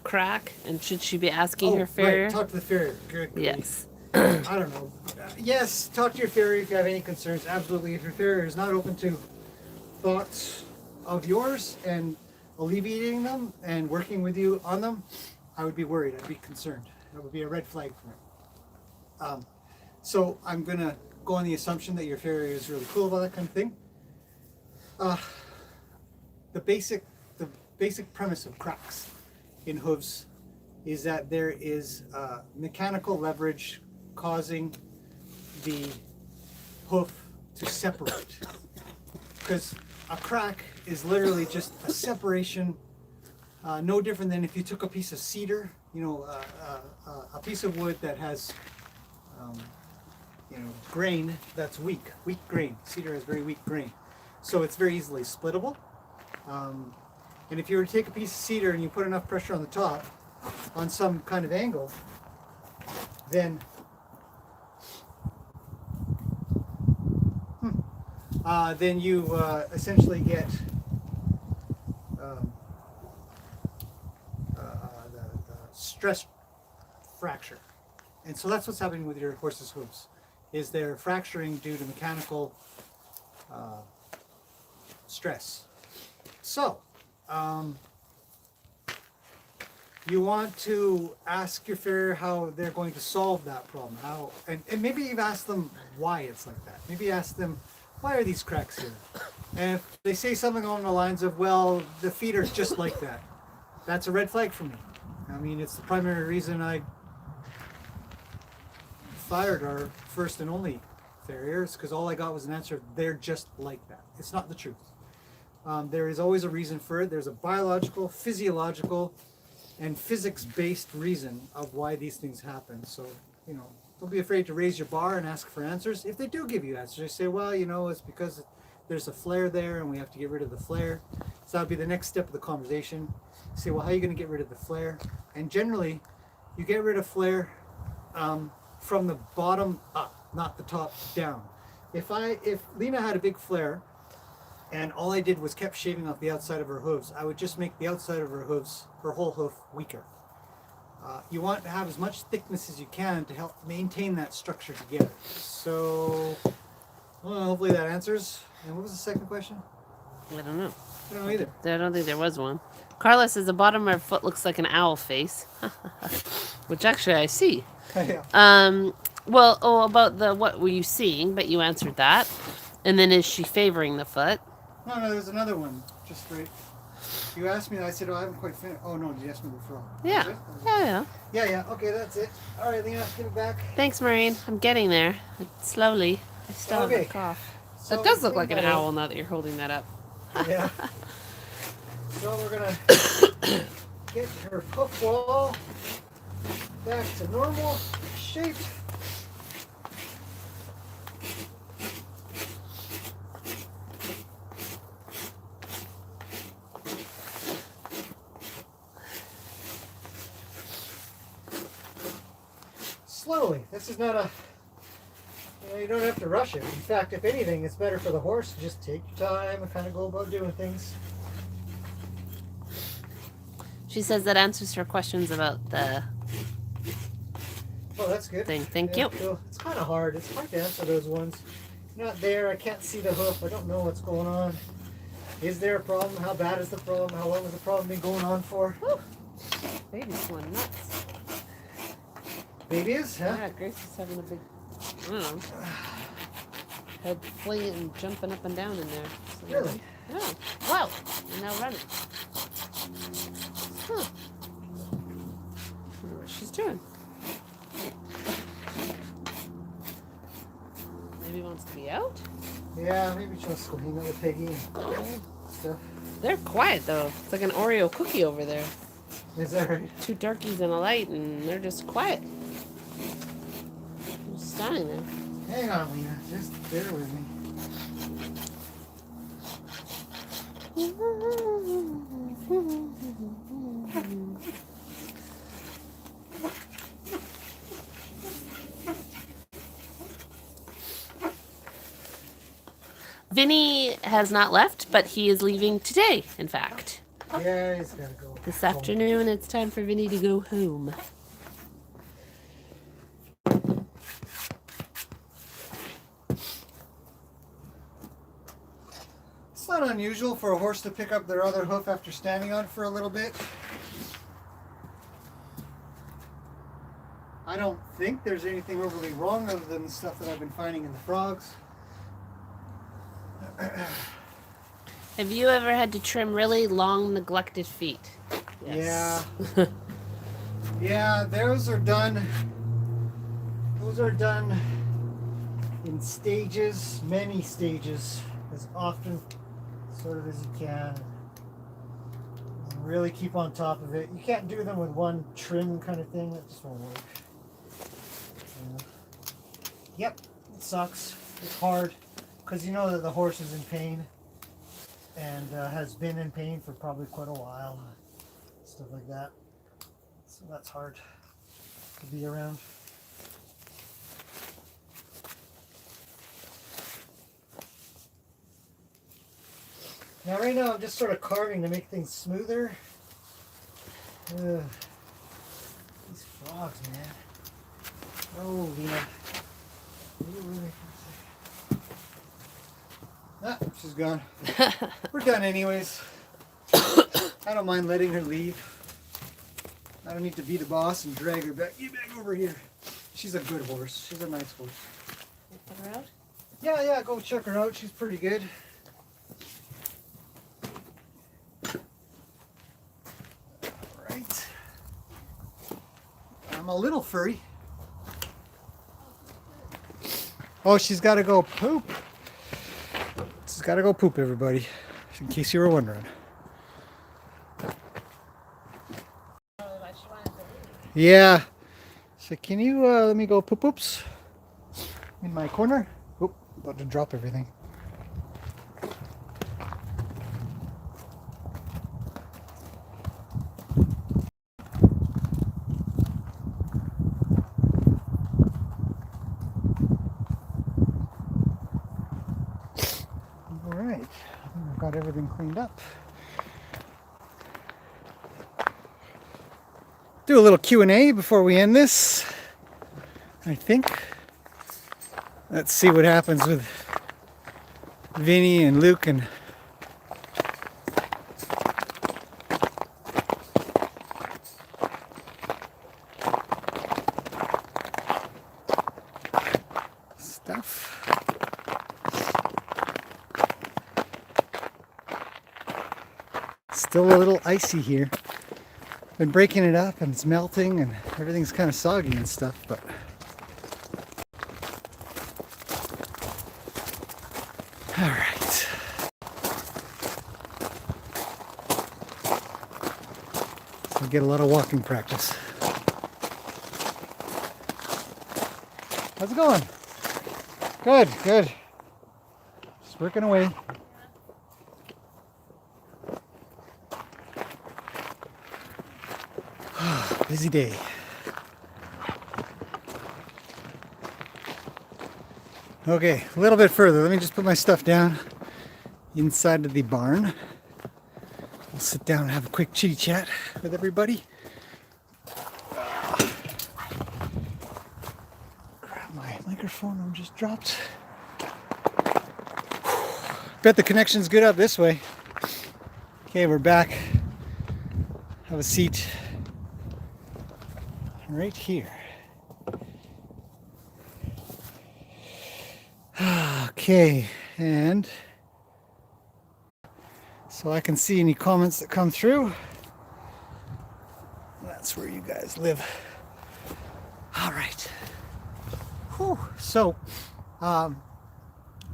crack, and should she be asking her farrier? Right, talk to the farrier. Good. Yes. I don't know. Yes, talk to your farrier if you have any concerns. Absolutely. If your farrier is not open to thoughts of yours and alleviating them and working with you on them, I would be worried. I'd be concerned. That would be a red flag for me. So I'm going to go on the assumption that your farrier is really cool about that kind of thing. The basic premise of cracks in hooves is that there is mechanical leverage causing the hoof to separate. Because a crack is literally just a separation, no different than if you took a piece of cedar, you know, a piece of wood that has, you know, grain that's weak grain. Cedar has very weak grain, so it's very easily splittable. And if you were to take a piece of cedar and you put enough pressure on the top, on some kind of angle, then you essentially get the stress fracture. And so that's what's happening with your horse's hooves, is they're fracturing due to mechanical stress. So, you want to ask your farrier how they're going to solve that problem. And maybe you've asked them why it's like that. Maybe ask them, why are these cracks here? And if they say something along the lines of, well, the feet are just like that, that's a red flag for me. I mean, it's the primary reason I fired our first and only farriers, because all I got was an answer, they're just like that. It's not the truth. There is always a reason for it. There's a biological, physiological, and physics-based reason of why these things happen. So, you know, don't be afraid to raise your bar and ask for answers. If they do give you answers, just say, well, you know, it's because there's a flare there and we have to get rid of the flare. So that would be the next step of the conversation. Say, well, how are you going to get rid of the flare? And generally, you get rid of flare from the bottom up, not the top down. If Lena had a big flare, and all I did was kept shaving off the outside of her hooves, I would just make the outside of her hooves, her whole hoof, weaker. You want to have as much thickness as you can to help maintain that structure together. So, well, hopefully that answers. And what was the second question? I don't know. I don't know either. I don't think there was one. Carla says the bottom of her foot looks like an owl face, which actually I see. Yeah. Well, about the what were you seeing? But you answered that. And then is she favoring the foot? No, there's another one. Just right. You asked me, and I said, oh, I haven't quite finished. Oh, no, you asked me before. Yeah. Yeah. Okay, that's it. All right, Lena, give it back. Thanks, Maureen. I'm getting there. Slowly. I still have a cough. So that does look like an owl now that you're holding that up. Yeah. So we're going to get her hoof wall back to normal shape. Slowly. This is not you don't have to rush it. In fact, if anything, it's better for the horse to just take your time and kind of go about doing things. She says that answers her questions about the Oh, that's good. thing. Thank you. Cool. It's kind of hard. It's hard to answer those ones. Not there. I can't see the hoof. I don't know what's going on. Is there a problem? How bad is the problem? How long has the problem been going on for? Woo. Baby's going nuts. Baby is, huh? Yeah, Grace is having a big, I don't know, head flinging and jumping up and down in there. So Really? Yeah. Wow. And now running. Huh. I wonder what she's doing. Maybe he wants to be out? Yeah, maybe she wants to go hang out with Peggy and stuff. They're quiet though. It's like an Oreo cookie over there. Is that right? 2 turkeys and a light, and they're just quiet. Just standing there. Hang on, Lena. Just bear with me. Vinny has not left, but he is leaving today, in fact. Yeah, he's gotta go. This afternoon, it's time for Vinny to go home. It's not unusual for a horse to pick up their other hoof after standing on it for a little bit. I don't think there's anything overly wrong other than the stuff that I've been finding in the frogs. Have you ever had to trim really long, neglected feet? Yeah. Yeah, those are done. Those are done in stages, many stages, as often sort of as you can. And really keep on top of it. You can't do them with one trim kind of thing. That just won't work. Yep, it sucks. It's hard because you know that the horse is in pain and has been in pain for probably quite a while. Stuff like that. So that's hard to be around. Now right now I'm just sort of carving to make things smoother. Ugh. These frogs, man. Oh, Lena. Ah, she's gone. We're done anyways. I don't mind letting her leave. I don't need to be the boss and drag her back. Get back over here. She's a good horse. She's a nice horse. Check her out? Yeah, go check her out. She's pretty good. Alright. I'm a little furry. Oh, she's got to go poop. She's got to go poop, everybody. In case you were wondering. Yeah. So can you let me go poop oops in my corner? Oop, about to drop everything. All right, I've got everything cleaned up. Do a little Q&A before we end this, I think. Let's see what happens with Vinny and Luke and stuff. Still a little icy here. Been breaking it up and it's melting and everything's kind of soggy and stuff, but all right. So get a lot of walking practice. How's it going? Good, good. Just working away. Busy day. Okay, a little bit further. Let me just put my stuff down inside of the barn. We'll sit down and have a quick chitty chat with everybody. Grab my microphone I just dropped. Bet the connection's good up this way. Okay, we're back. Have a seat right here. Okay, and so I can see any comments that come through. That's where you guys live. All right. Whew. So,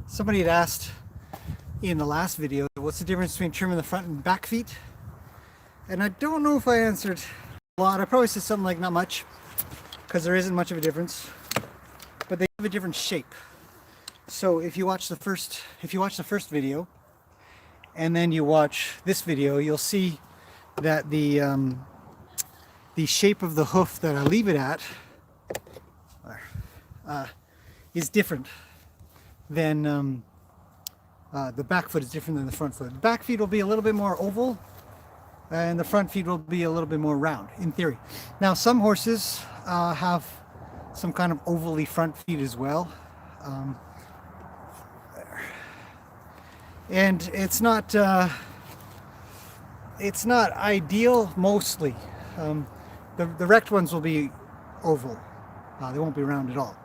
somebody had asked in the last video, what's the difference between trimming the front and back feet? And I don't know if I answered a lot. I probably said something like not much, because there isn't much of a difference, but they have a different shape. So if you watch the first video and then you watch this video, you'll see that the shape of the hoof that I leave it at is different than the back foot is different than the front foot. The back feet will be a little bit more oval, and the front feet will be a little bit more round, in theory. Now, some horses have some kind of ovally front feet as well. And it's not ideal mostly. The wrecked ones will be oval. They won't be round at all.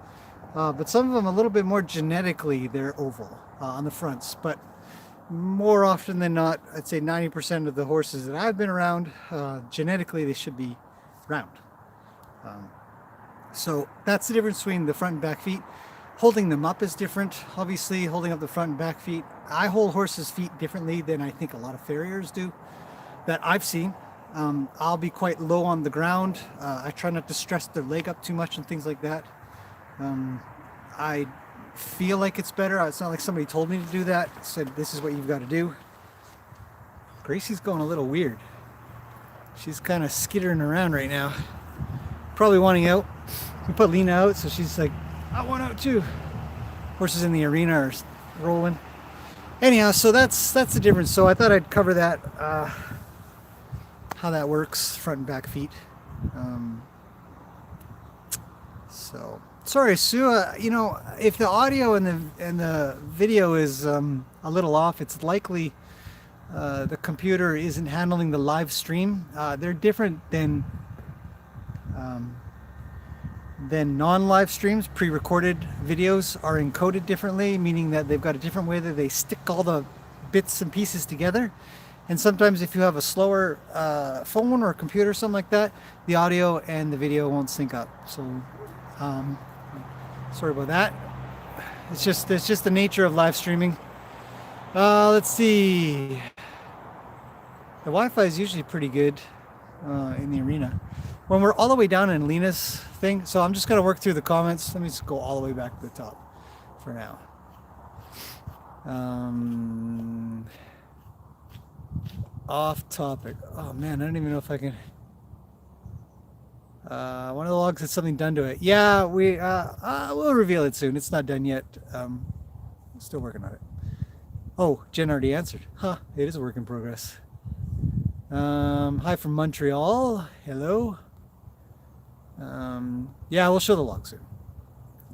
But some of them a little bit more genetically, they're oval on the fronts. But more often than not, I'd say 90% of the horses that I've been around, genetically they should be round. So that's the difference between the front and back feet. Holding them up is different. Obviously, holding up the front and back feet. I hold horses' feet differently than I think a lot of farriers do that I've seen. I'll be quite low on the ground. I try not to stress their leg up too much and things like that. I feel like it's better. It's not like somebody told me to do that, said this is what you've got to do. Gracie's going a little weird. She's kind of skittering around right now. Probably wanting out. We put Lena out, so she's like, I want out too. Horses in the arena are rolling. Anyhow, so that's the difference. So I thought I'd cover that, how that works, front and back feet. So sorry, Sue. You know, if the audio and the video is a little off, it's likely the computer isn't handling the live stream. They're different than non-live streams. Pre-recorded videos are encoded differently, meaning that they've got a different way that they stick all the bits and pieces together. And sometimes if you have a slower phone or a computer or something like that, the audio and the video won't sync up. So sorry about that. It's just the nature of live streaming. Let's see. The Wi-Fi is usually pretty good in the arena. When we're all the way down in Lena's thing, so I'm just going to work through the comments. Let me just go all the way back to the top for now. Off topic. Oh man, I don't even know if I can. One of the logs had something done to it. Yeah, we'll reveal it soon. It's not done yet. Still working on it. Oh, Jen already answered. Huh, it is a work in progress. Hi from Montreal. Hello. Yeah, we'll show the log soon.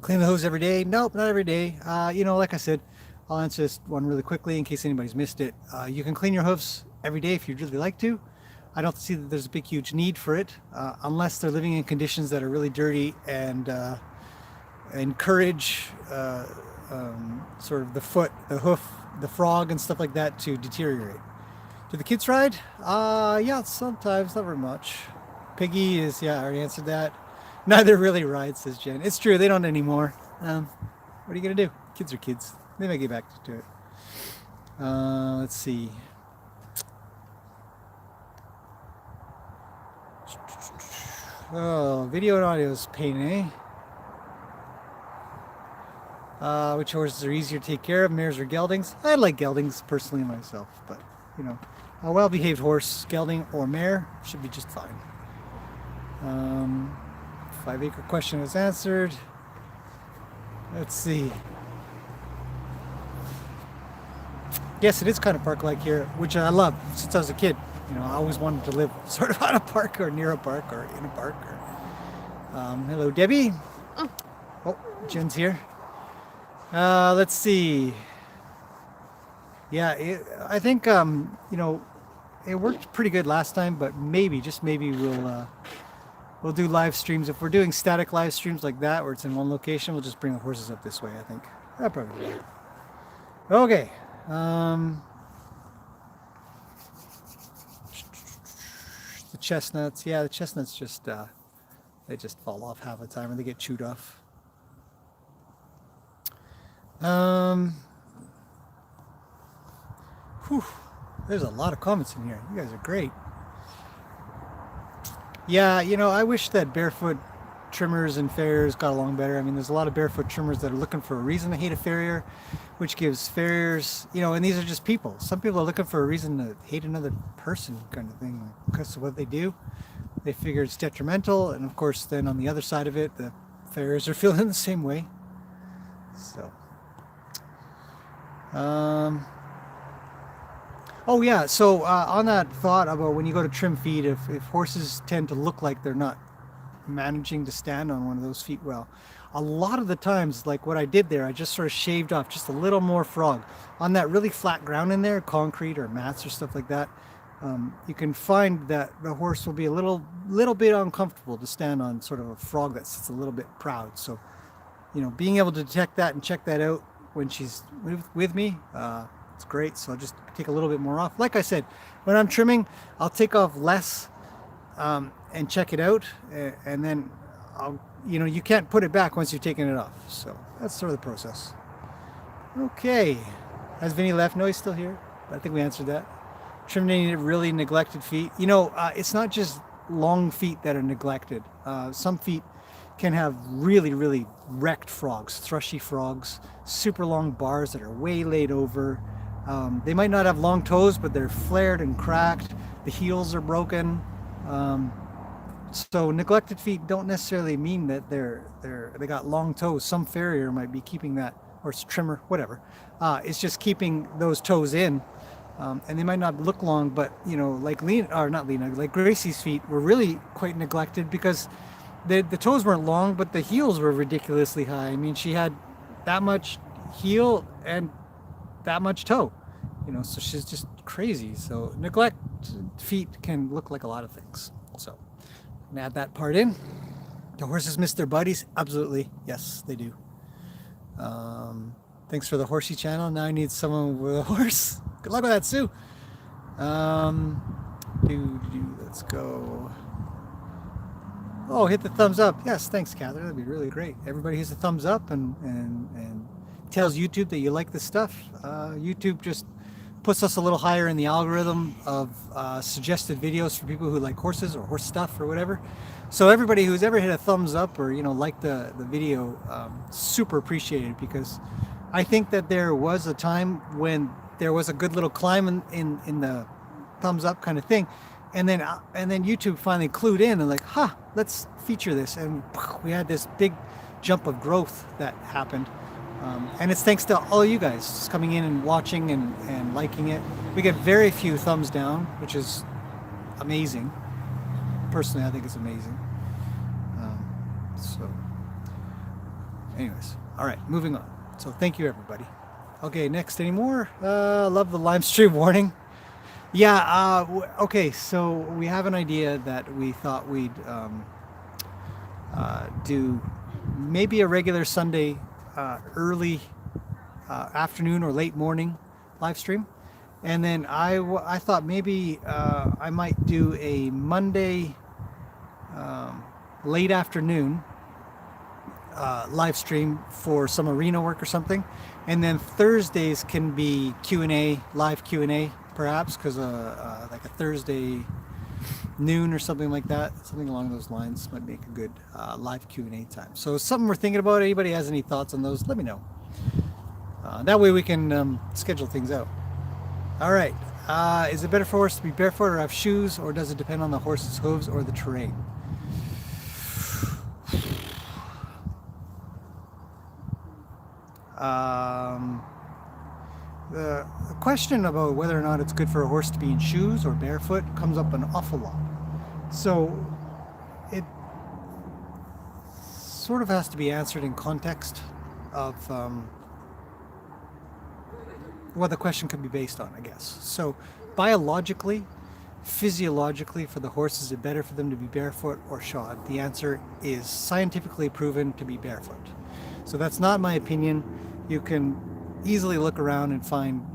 Clean the hooves every day? Nope, not every day. You know, like I said, I'll answer this one really quickly in case anybody's missed it. You can clean your hooves every day if you'd really like to. I don't see that there's a big, huge need for it, unless they're living in conditions that are really dirty and encourage sort of the foot, the hoof, the frog and stuff like that to deteriorate. Do the kids ride? Yeah, sometimes, not very much. Piggy is, yeah, I already answered that. Neither really ride, says Jen. It's true, they don't anymore. What are you gonna do? Kids are kids. They might get back to it. Let's see. Oh, video and audio is pain, eh? Which horses are easier to take care of, mares or geldings? I like geldings personally myself, but you know, a well-behaved horse, gelding or mare, should be just fine. 5-acre question was answered. Let's see. Yes, it is kind of park-like here, which I love since I was a kid. You know, I always wanted to live sort of on a park or near a park or in a park. Or, hello, Debbie. Oh, Jen's here. Let's see. Yeah, I think, you know, it worked pretty good last time, but maybe, just maybe we'll do live streams. If we're doing static live streams like that, where it's in one location, we'll just bring the horses up this way, I think. That probably will. Okay. The chestnuts, yeah, the chestnuts just, they just fall off half the time, or they get chewed off. Whew, there's a lot of comments in here. You guys are great. Yeah, you know, I wish that barefoot trimmers and farriers got along better. I mean, there's a lot of barefoot trimmers that are looking for a reason to hate a farrier, which gives farriers, you know, and these are just people. Some people are looking for a reason to hate another person, kind of thing, because of what they do. They figure it's detrimental, and of course, then on the other side of it, the farriers are feeling the same way. So, oh yeah. So on that thought about when you go to trim feet, if horses tend to look like they're not managing to stand on one of those feet well, a lot of the times, like what I did there, I just sort of shaved off just a little more frog on that really flat ground in there, concrete or mats or stuff like that. You can find that the horse will be a little bit uncomfortable to stand on sort of a frog that sits a little bit proud. So, you know, being able to detect that and check that out when she's with me, it's great. So I'll just take a little bit more off. Like I said, when I'm trimming, I'll take off less and check it out, and then you know, you can't put it back once you've taken it off. So that's sort of the process. Okay, has Vinny left? No, he's still here. I think we answered that. Trimming really neglected feet. You know, it's not just long feet that are neglected. Some feet can have really wrecked frogs, thrushy frogs, super long bars that are way laid over. They might not have long toes, but they're flared and cracked. The heels are broken. So neglected feet don't necessarily mean that they got long toes. Some farrier might be keeping that, or trimmer, whatever. It's just keeping those toes in. And they might not look long, but you know, like Lena, or not Lena, like Gracie's feet were really quite neglected because the toes weren't long, but the heels were ridiculously high. I mean, she had that much heel and that much toe, you know, so she's just crazy. So neglect feet can look like a lot of things. So I'm gonna add that part in. Do horses miss their buddies? Absolutely, yes, they do. Thanks for the horsey channel. Now I need someone with a horse. Good luck with that, Sue. Let's go. Oh, hit the thumbs up. Yes, thanks, Catherine. That'd be really great. Everybody hits a thumbs up and tells YouTube that you like this stuff. YouTube just puts us a little higher in the algorithm of suggested videos for people who like horses or horse stuff or whatever. So everybody who's ever hit a thumbs up or, you know, liked the video, super appreciated, because I think that there was a time when there was a good little climb in the thumbs up kind of thing, and then YouTube finally clued in and like, let's feature this, and we had this big jump of growth that happened, and it's thanks to all you guys just coming in and watching and liking it. We get very few thumbs down, which is amazing. Personally, I think it's amazing. So anyways, all right, moving on. So thank you, everybody. Okay, next, any more? Love the live stream warning. Yeah, okay, so we have an idea that we thought we'd do maybe a regular Sunday early afternoon or late morning live stream. And then I thought maybe I might do a Monday late afternoon live stream for some arena work or something, and then Thursdays can be Q&A, live Q&A perhaps, because like a Thursday noon or something like that, something along those lines might make a good live Q&A time. So something we're thinking about. Anybody has any thoughts on those, let me know. That way we can schedule things out. All right, is it better for a horse to be barefoot or have shoes, or does it depend on the horse's hooves or the terrain? The question about whether or not it's good for a horse to be in shoes or barefoot comes up an awful lot. So it sort of has to be answered in context of what the question could be based on, I guess. So biologically, physiologically, for the horse, is it better for them to be barefoot or shod? The answer is scientifically proven to be barefoot. So that's not my opinion. You can easily look around and find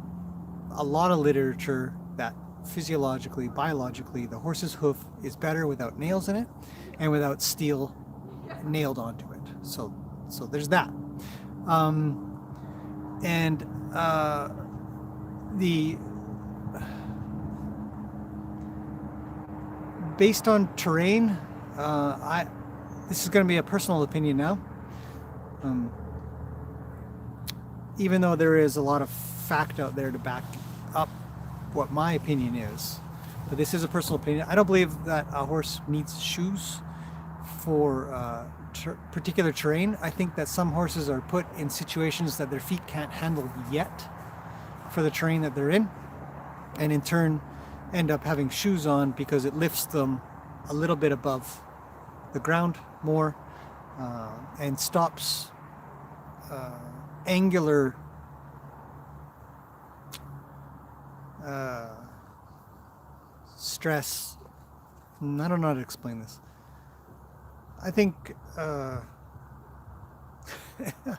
a lot of literature that physiologically, biologically, the horse's hoof is better without nails in it and without steel nailed onto it. So there's that. Based on terrain, this is going to be a personal opinion now. Even though there is a lot of fact out there to back up what my opinion is, but this is a personal opinion. I don't believe that a horse needs shoes for particular terrain. I think that some horses are put in situations that their feet can't handle yet for the terrain that they're in, and in turn end up having shoes on because it lifts them a little bit above the ground more, and stops angular stress. I don't know how to explain this. I think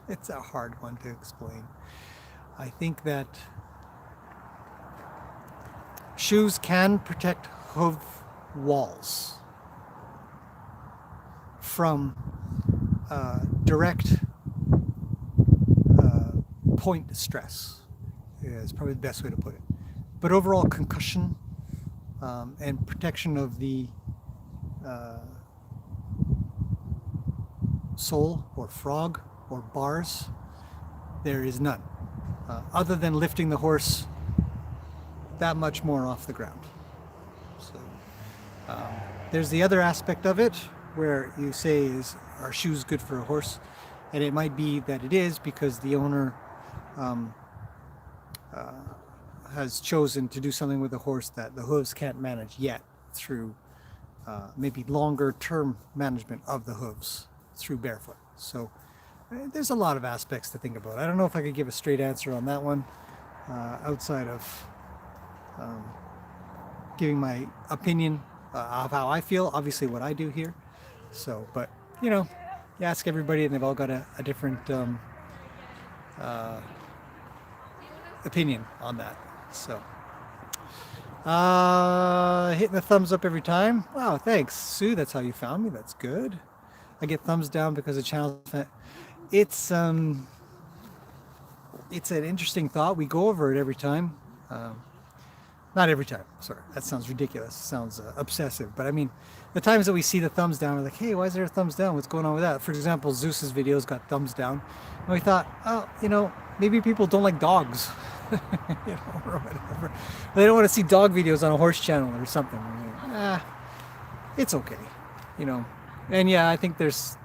it's a hard one to explain. I think that shoes can protect hoof walls from direct point stress, is probably the best way to put it. But overall concussion and protection of the sole or frog or bars, there is none, other than lifting the horse that much more off the ground. So there's the other aspect of it where you say, are shoes good for a horse? And it might be that it is, because the owner has chosen to do something with the horse that the hooves can't manage yet through maybe longer term management of the hooves through barefoot. So there's a lot of aspects to think about. I don't know if I could give a straight answer on that one, outside of giving my opinion of how I feel, obviously what I do here. So, but you know, you ask everybody and they've all got a different opinion on that. So hitting the thumbs up every time. Wow, thanks, Sue. That's how you found me. That's good. I get thumbs down because the channel. It's an interesting thought. We go over it every time. Not every time. Sorry, that sounds ridiculous. Sounds obsessive. But I mean, the times that we see the thumbs down, we're like, hey, why is there a thumbs down? What's going on with that? For example, Zeus's videos got thumbs down, and we thought, oh, you know, maybe people don't like dogs, you know, or whatever. They don't want to see dog videos on a horse channel or something. It's okay, you know. And yeah, I think there's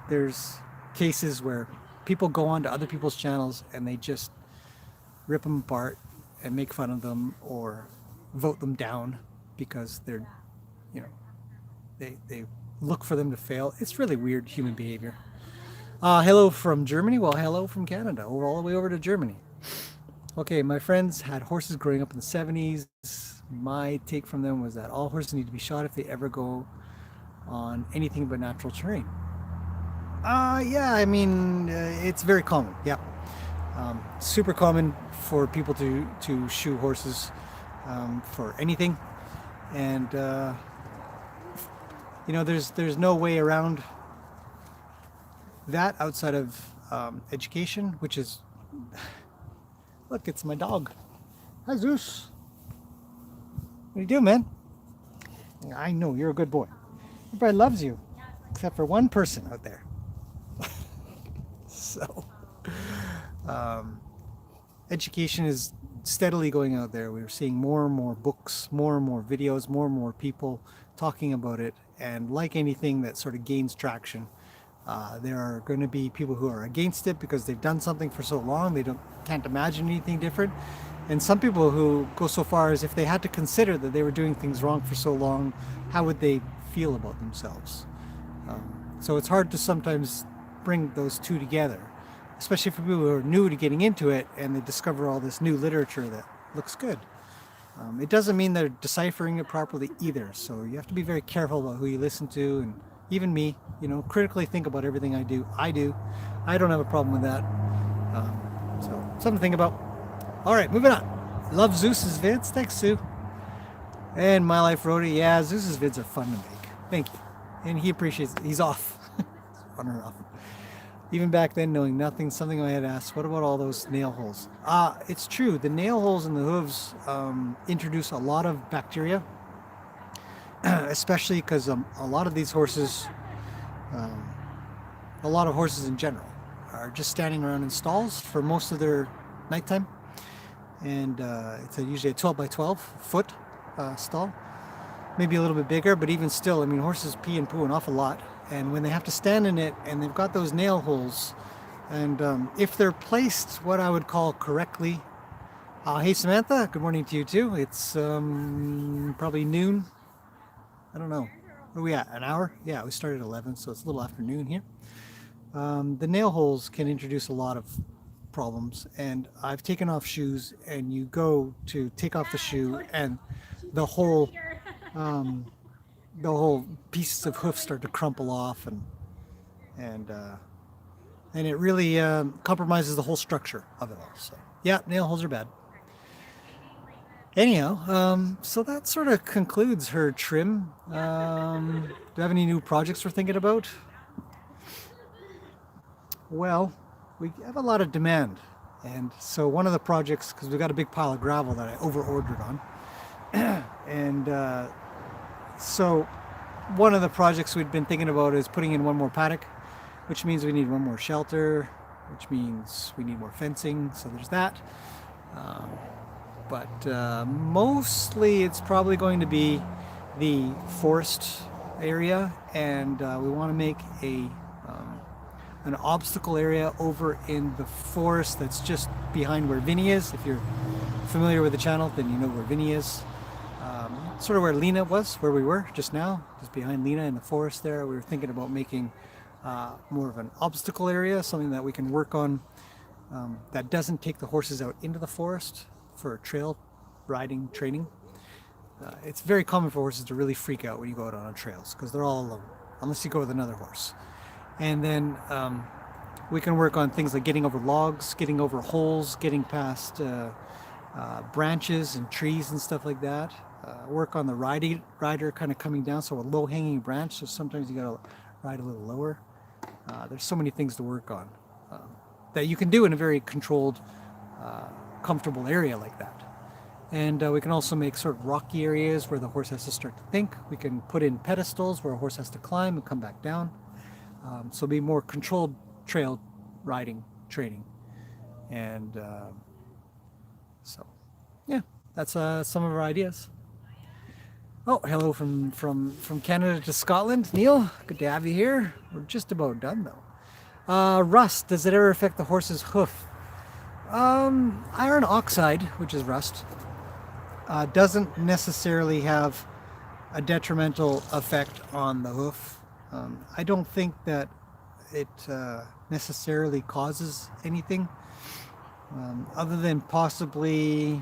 cases where people go onto other people's channels and they just rip them apart and make fun of them or vote them down because they're, you know, they look for them to fail. It's really weird human behavior. Hello from Germany. Well, hello from Canada. We're all the way over to Germany. Okay, my friends had horses growing up in the 70s. My take from them was that all horses need to be shot if they ever go on anything but natural terrain. Yeah, I mean, it's very common. Yeah. Super common for people to shoe horses for anything. And, you know, there's no way around that outside of education, which is, look, it's my dog. Hi, Zeus. What are you doing, man? I know, you're a good boy. Everybody loves you, except for one person out there. So, education is steadily going out there. We're seeing more and more books, more and more videos, more and more people talking about it. And like anything that sort of gains traction, there are going to be people who are against it because they've done something for so long they can't imagine anything different. And some people who go so far as if they had to consider that they were doing things wrong for so long, how would they feel about themselves? So it's hard to sometimes bring those two together, especially for people who are new to getting into it and they discover all this new literature that looks good. It doesn't mean they're deciphering it properly either, so you have to be very careful about who you listen to, and even me, you know, critically think about everything I do. I don't have a problem with that. So something to think about. All right, moving on. Love Zeus's vids. Thanks, Sue. And My Life Roadie. Yeah, Zeus's vids are fun to make. Thank you. And he appreciates it. He's off. On or off. Even back then, knowing nothing, something I had asked, what about all those nail holes? It's true. The nail holes in the hooves introduce a lot of bacteria, especially because a lot of these horses a lot of horses in general are just standing around in stalls for most of their nighttime. And it's usually a 12 by 12 foot stall, maybe a little bit bigger, but even still, I mean, horses pee and poo an awful lot. And when they have to stand in it and they've got those nail holes, and if they're placed what I would call correctly, hey Samantha, good morning to you too. It's probably noon. I don't know. Where are we at? An hour? Yeah, we started at 11, so it's a little afternoon here. The nail holes can introduce a lot of problems, and I've taken off shoes, and you go to take off the shoe, and the whole pieces of hoof start to crumple off, and it really compromises the whole structure of it all. So yeah, nail holes are bad. Anyhow, so that sort of concludes her trim. Do you have any new projects we're thinking about? Well, we have a lot of demand, and so one of the projects, because we've got a big pile of gravel that I over-ordered on, and so one of the projects we'd been thinking about is putting in one more paddock, which means we need one more shelter, which means we need more fencing, so there's that. But mostly it's probably going to be the forest area, and we want to make an obstacle area over in the forest that's just behind where Vinny is. If you're familiar with the channel, then you know where Vinny is. Sort of where Lena was, where we were just now, just behind Lena in the forest there. We were thinking about making more of an obstacle area, something that we can work on that doesn't take the horses out into the forest for trail riding training. It's very common for horses to really freak out when you go out on trails because they're all alone, unless you go with another horse. And then we can work on things like getting over logs, getting over holes, getting past branches and trees and stuff like that. Work on the rider kind of coming down, so a low-hanging branch, so sometimes you gotta ride a little lower. There's so many things to work on that you can do in a very controlled, comfortable area like that. And we can also make sort of rocky areas where the horse has to start to think. We can put in pedestals where a horse has to climb and come back down. So be more controlled trail riding training. And so, yeah, that's some of our ideas. Oh, hello from Canada to Scotland. Neil, good to have you here. We're just about done though. Rust, does it ever affect the horse's hoof? Iron oxide, which is rust, doesn't necessarily have a detrimental effect on the hoof. I don't think that it necessarily causes anything other than possibly,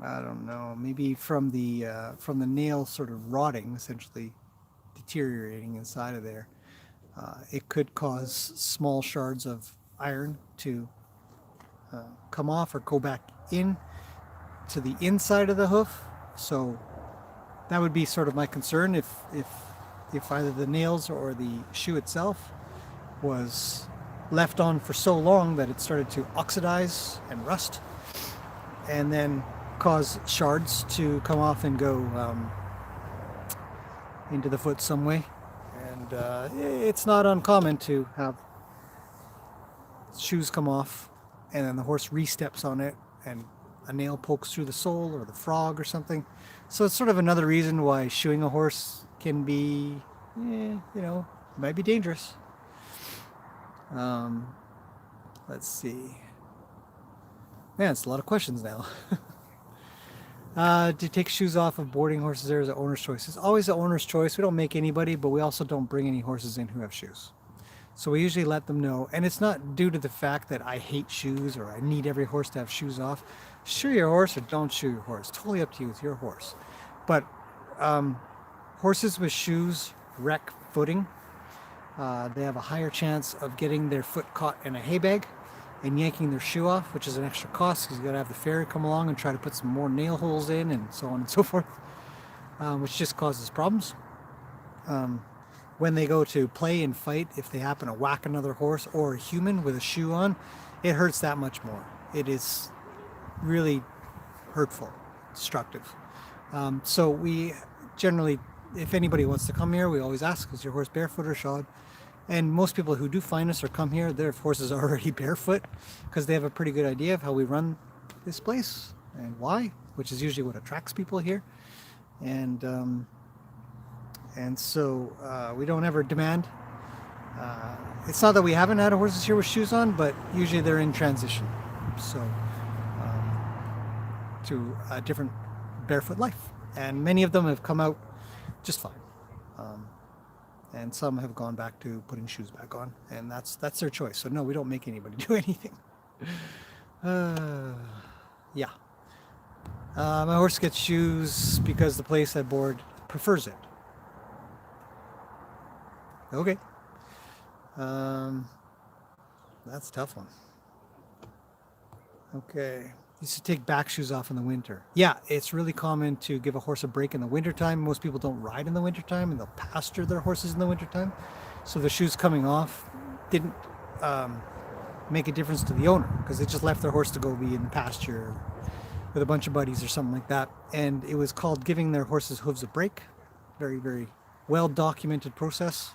I don't know, maybe from the nail sort of rotting, essentially deteriorating inside of there. It could cause small shards of iron to come off or go back in to the inside of the hoof. So that would be sort of my concern if either the nails or the shoe itself was left on for so long that it started to oxidize and rust and then cause shards to come off and go into the foot some way. And it's not uncommon to have shoes come off and then the horse re-steps on it and a nail pokes through the sole or the frog or something. So it's sort of another reason why shoeing a horse can be, might be dangerous. Let's see. Man, it's a lot of questions now. To take shoes off of boarding horses there is the owner's choice. It's always the owner's choice. We don't make anybody, but we also don't bring any horses in who have shoes. So we usually let them know. And it's not due to the fact that I hate shoes or I need every horse to have shoes off. Shoe your horse or don't shoe your horse. Totally up to you with your horse. But horses with shoes wreck footing. They have a higher chance of getting their foot caught in a hay bag and yanking their shoe off, which is an extra cost because you got to have the farrier come along and try to put some more nail holes in and so on and so forth, which just causes problems. When they go to play and fight, if they happen to whack another horse or a human with a shoe on, it hurts that much more. It is really hurtful, destructive. So we generally if anybody wants to come here, we always ask, is your horse barefoot or shod? And most people who do find us or come here, their horses are already barefoot because they have a pretty good idea of how we run this place and why, which is usually what attracts people here. And so we don't ever demand. It's not that we haven't had horses here with shoes on, but usually they're in transition. So to a different barefoot life. And many of them have come out just fine. And some have gone back to putting shoes back on, and that's their choice. So no, we don't make anybody do anything. Yeah. My horse gets shoes because the place I board prefers it. Okay. That's a tough one. Okay. Used to take back shoes off in the winter. Yeah, it's really common to give a horse a break in the wintertime. Most people don't ride in the wintertime, and they'll pasture their horses in the wintertime. So the shoes coming off didn't make a difference to the owner because they just left their horse to go be in the pasture with a bunch of buddies or something like that. And it was called giving their horses' hooves a break. Very, very well documented process.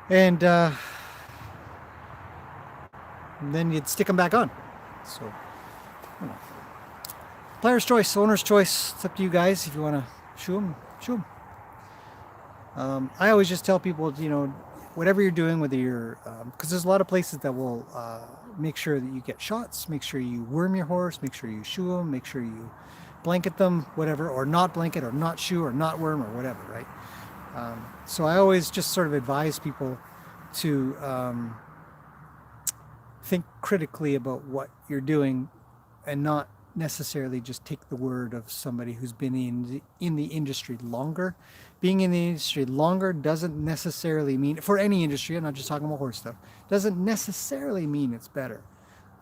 And then you'd stick them back on. So, you know. Player's choice, owner's choice. It's up to you guys. If you want to shoe them, shoe them. I always just tell people, you know, whatever you're doing, whether you're, because there's a lot of places that will make sure that you get shots, make sure you worm your horse, make sure you shoe them, make sure you blanket them, whatever, or not blanket, or not shoe, or not worm, or whatever, right? So I always just sort of advise people to think critically about what you're doing and not necessarily just take the word of somebody who's been in the industry longer. Being in the industry longer doesn't necessarily mean, for any industry, I'm not just talking about horse stuff, doesn't necessarily mean it's better.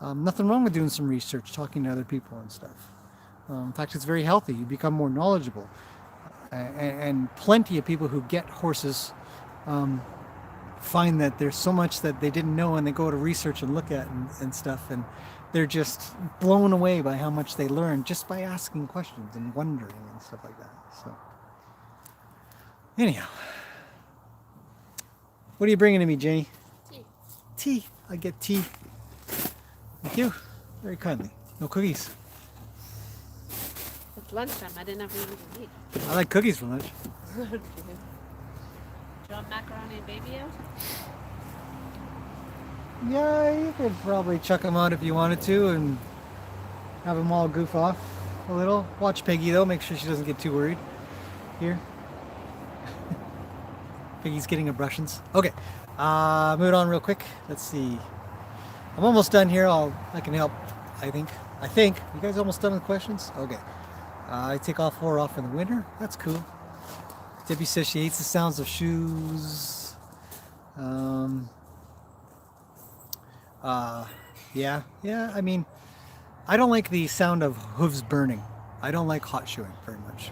Nothing wrong with doing some research, talking to other people and stuff. In fact, it's very healthy. You become more knowledgeable. And plenty of people who get horses find that there's so much that they didn't know, and they go to research and look at and stuff, and they're just blown away by how much they learn just by asking questions and wondering and stuff like that. So anyhow, what are you bringing to me, Jenny? Tea. Tea. I get tea. Thank you. Very kindly. No cookies. It's lunchtime. I didn't have anything to eat. I like cookies for lunch. Do you want macaroni and baby out? Yeah, you could probably chuck them out if you wanted to and have them all goof off a little. Watch Peggy though, make sure she doesn't get too worried. Here. Peggy's getting her brushings. Okay, move it on real quick. Let's see. I'm almost done here. I can help, I think. You guys almost done with questions? Okay. I take all 4 off in the winter. That's cool. Debbie says she hates the sounds of shoes. Yeah. I mean, I don't like the sound of hooves burning. I don't like hot shoeing very much.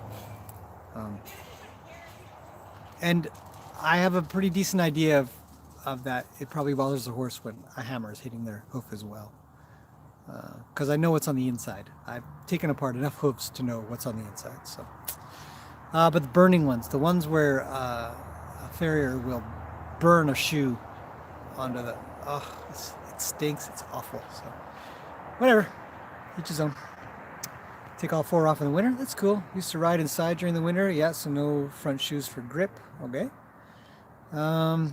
And I have a pretty decent idea of that. It probably bothers the horse when a hammer is hitting their hoof as well. Because I know what's on the inside. I've taken apart enough hooves to know what's on the inside. So, but the burning ones, the ones where a farrier will burn a shoe onto the, it stinks. It's awful. So, whatever. Each his own. Take all 4 off in the winter. That's cool. Used to ride inside during the winter. Yeah, so no front shoes for grip. Okay. A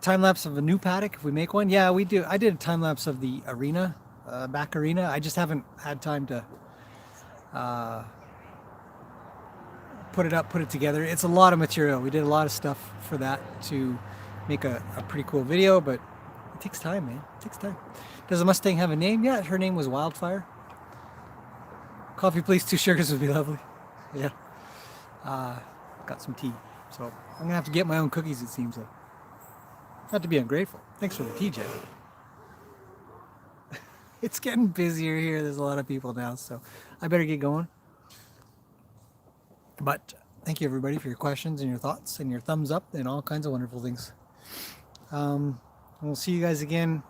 time lapse of a new paddock, if we make one. Yeah, we do. I did a time lapse of the arena, back arena. I just haven't had time to put it together. It's a lot of material. We did a lot of stuff for that to make a pretty cool video, but it takes time, man. It takes time. Does the Mustang have a name? Yeah, her name was Wildfire. Coffee, please. 2 sugars would be lovely. Yeah. Got some tea. So I'm going to have to get my own cookies, it seems like. Not to be ungrateful. Thanks for the tea, Jen. It's getting busier here. There's a lot of people now, so I better get going. But thank you, everybody, for your questions and your thoughts and your thumbs up and all kinds of wonderful things. We'll see you guys again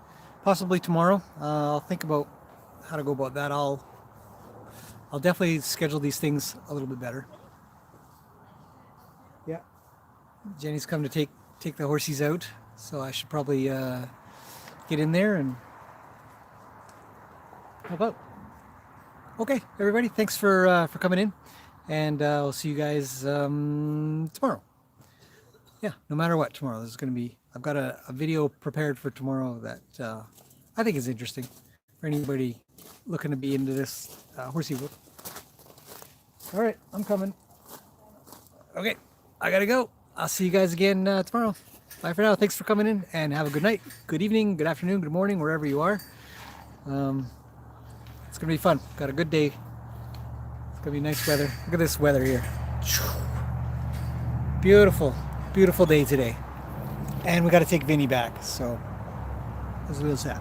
possibly tomorrow. I'll think about how to go about that. I'll I'll definitely schedule these things a little bit better. Yeah, Jenny's come to take the horsies out, so I should probably get in there and help out. Okay, everybody, thanks for coming in, and we'll see you guys tomorrow. Yeah, no matter what, tomorrow there's going to be. I've got a video prepared for tomorrow that I think is interesting for anybody looking to be into this horsey world. All right, I'm coming. Okay, I gotta go. I'll see you guys again tomorrow. Bye for now. Thanks for coming in, and have a good night, good evening, good afternoon, good morning, wherever you are. It's gonna be fun. Got a good day. It's gonna be nice weather. Look at this weather here. Beautiful, beautiful day today. And we got to take Vinny back, so it's a little sad.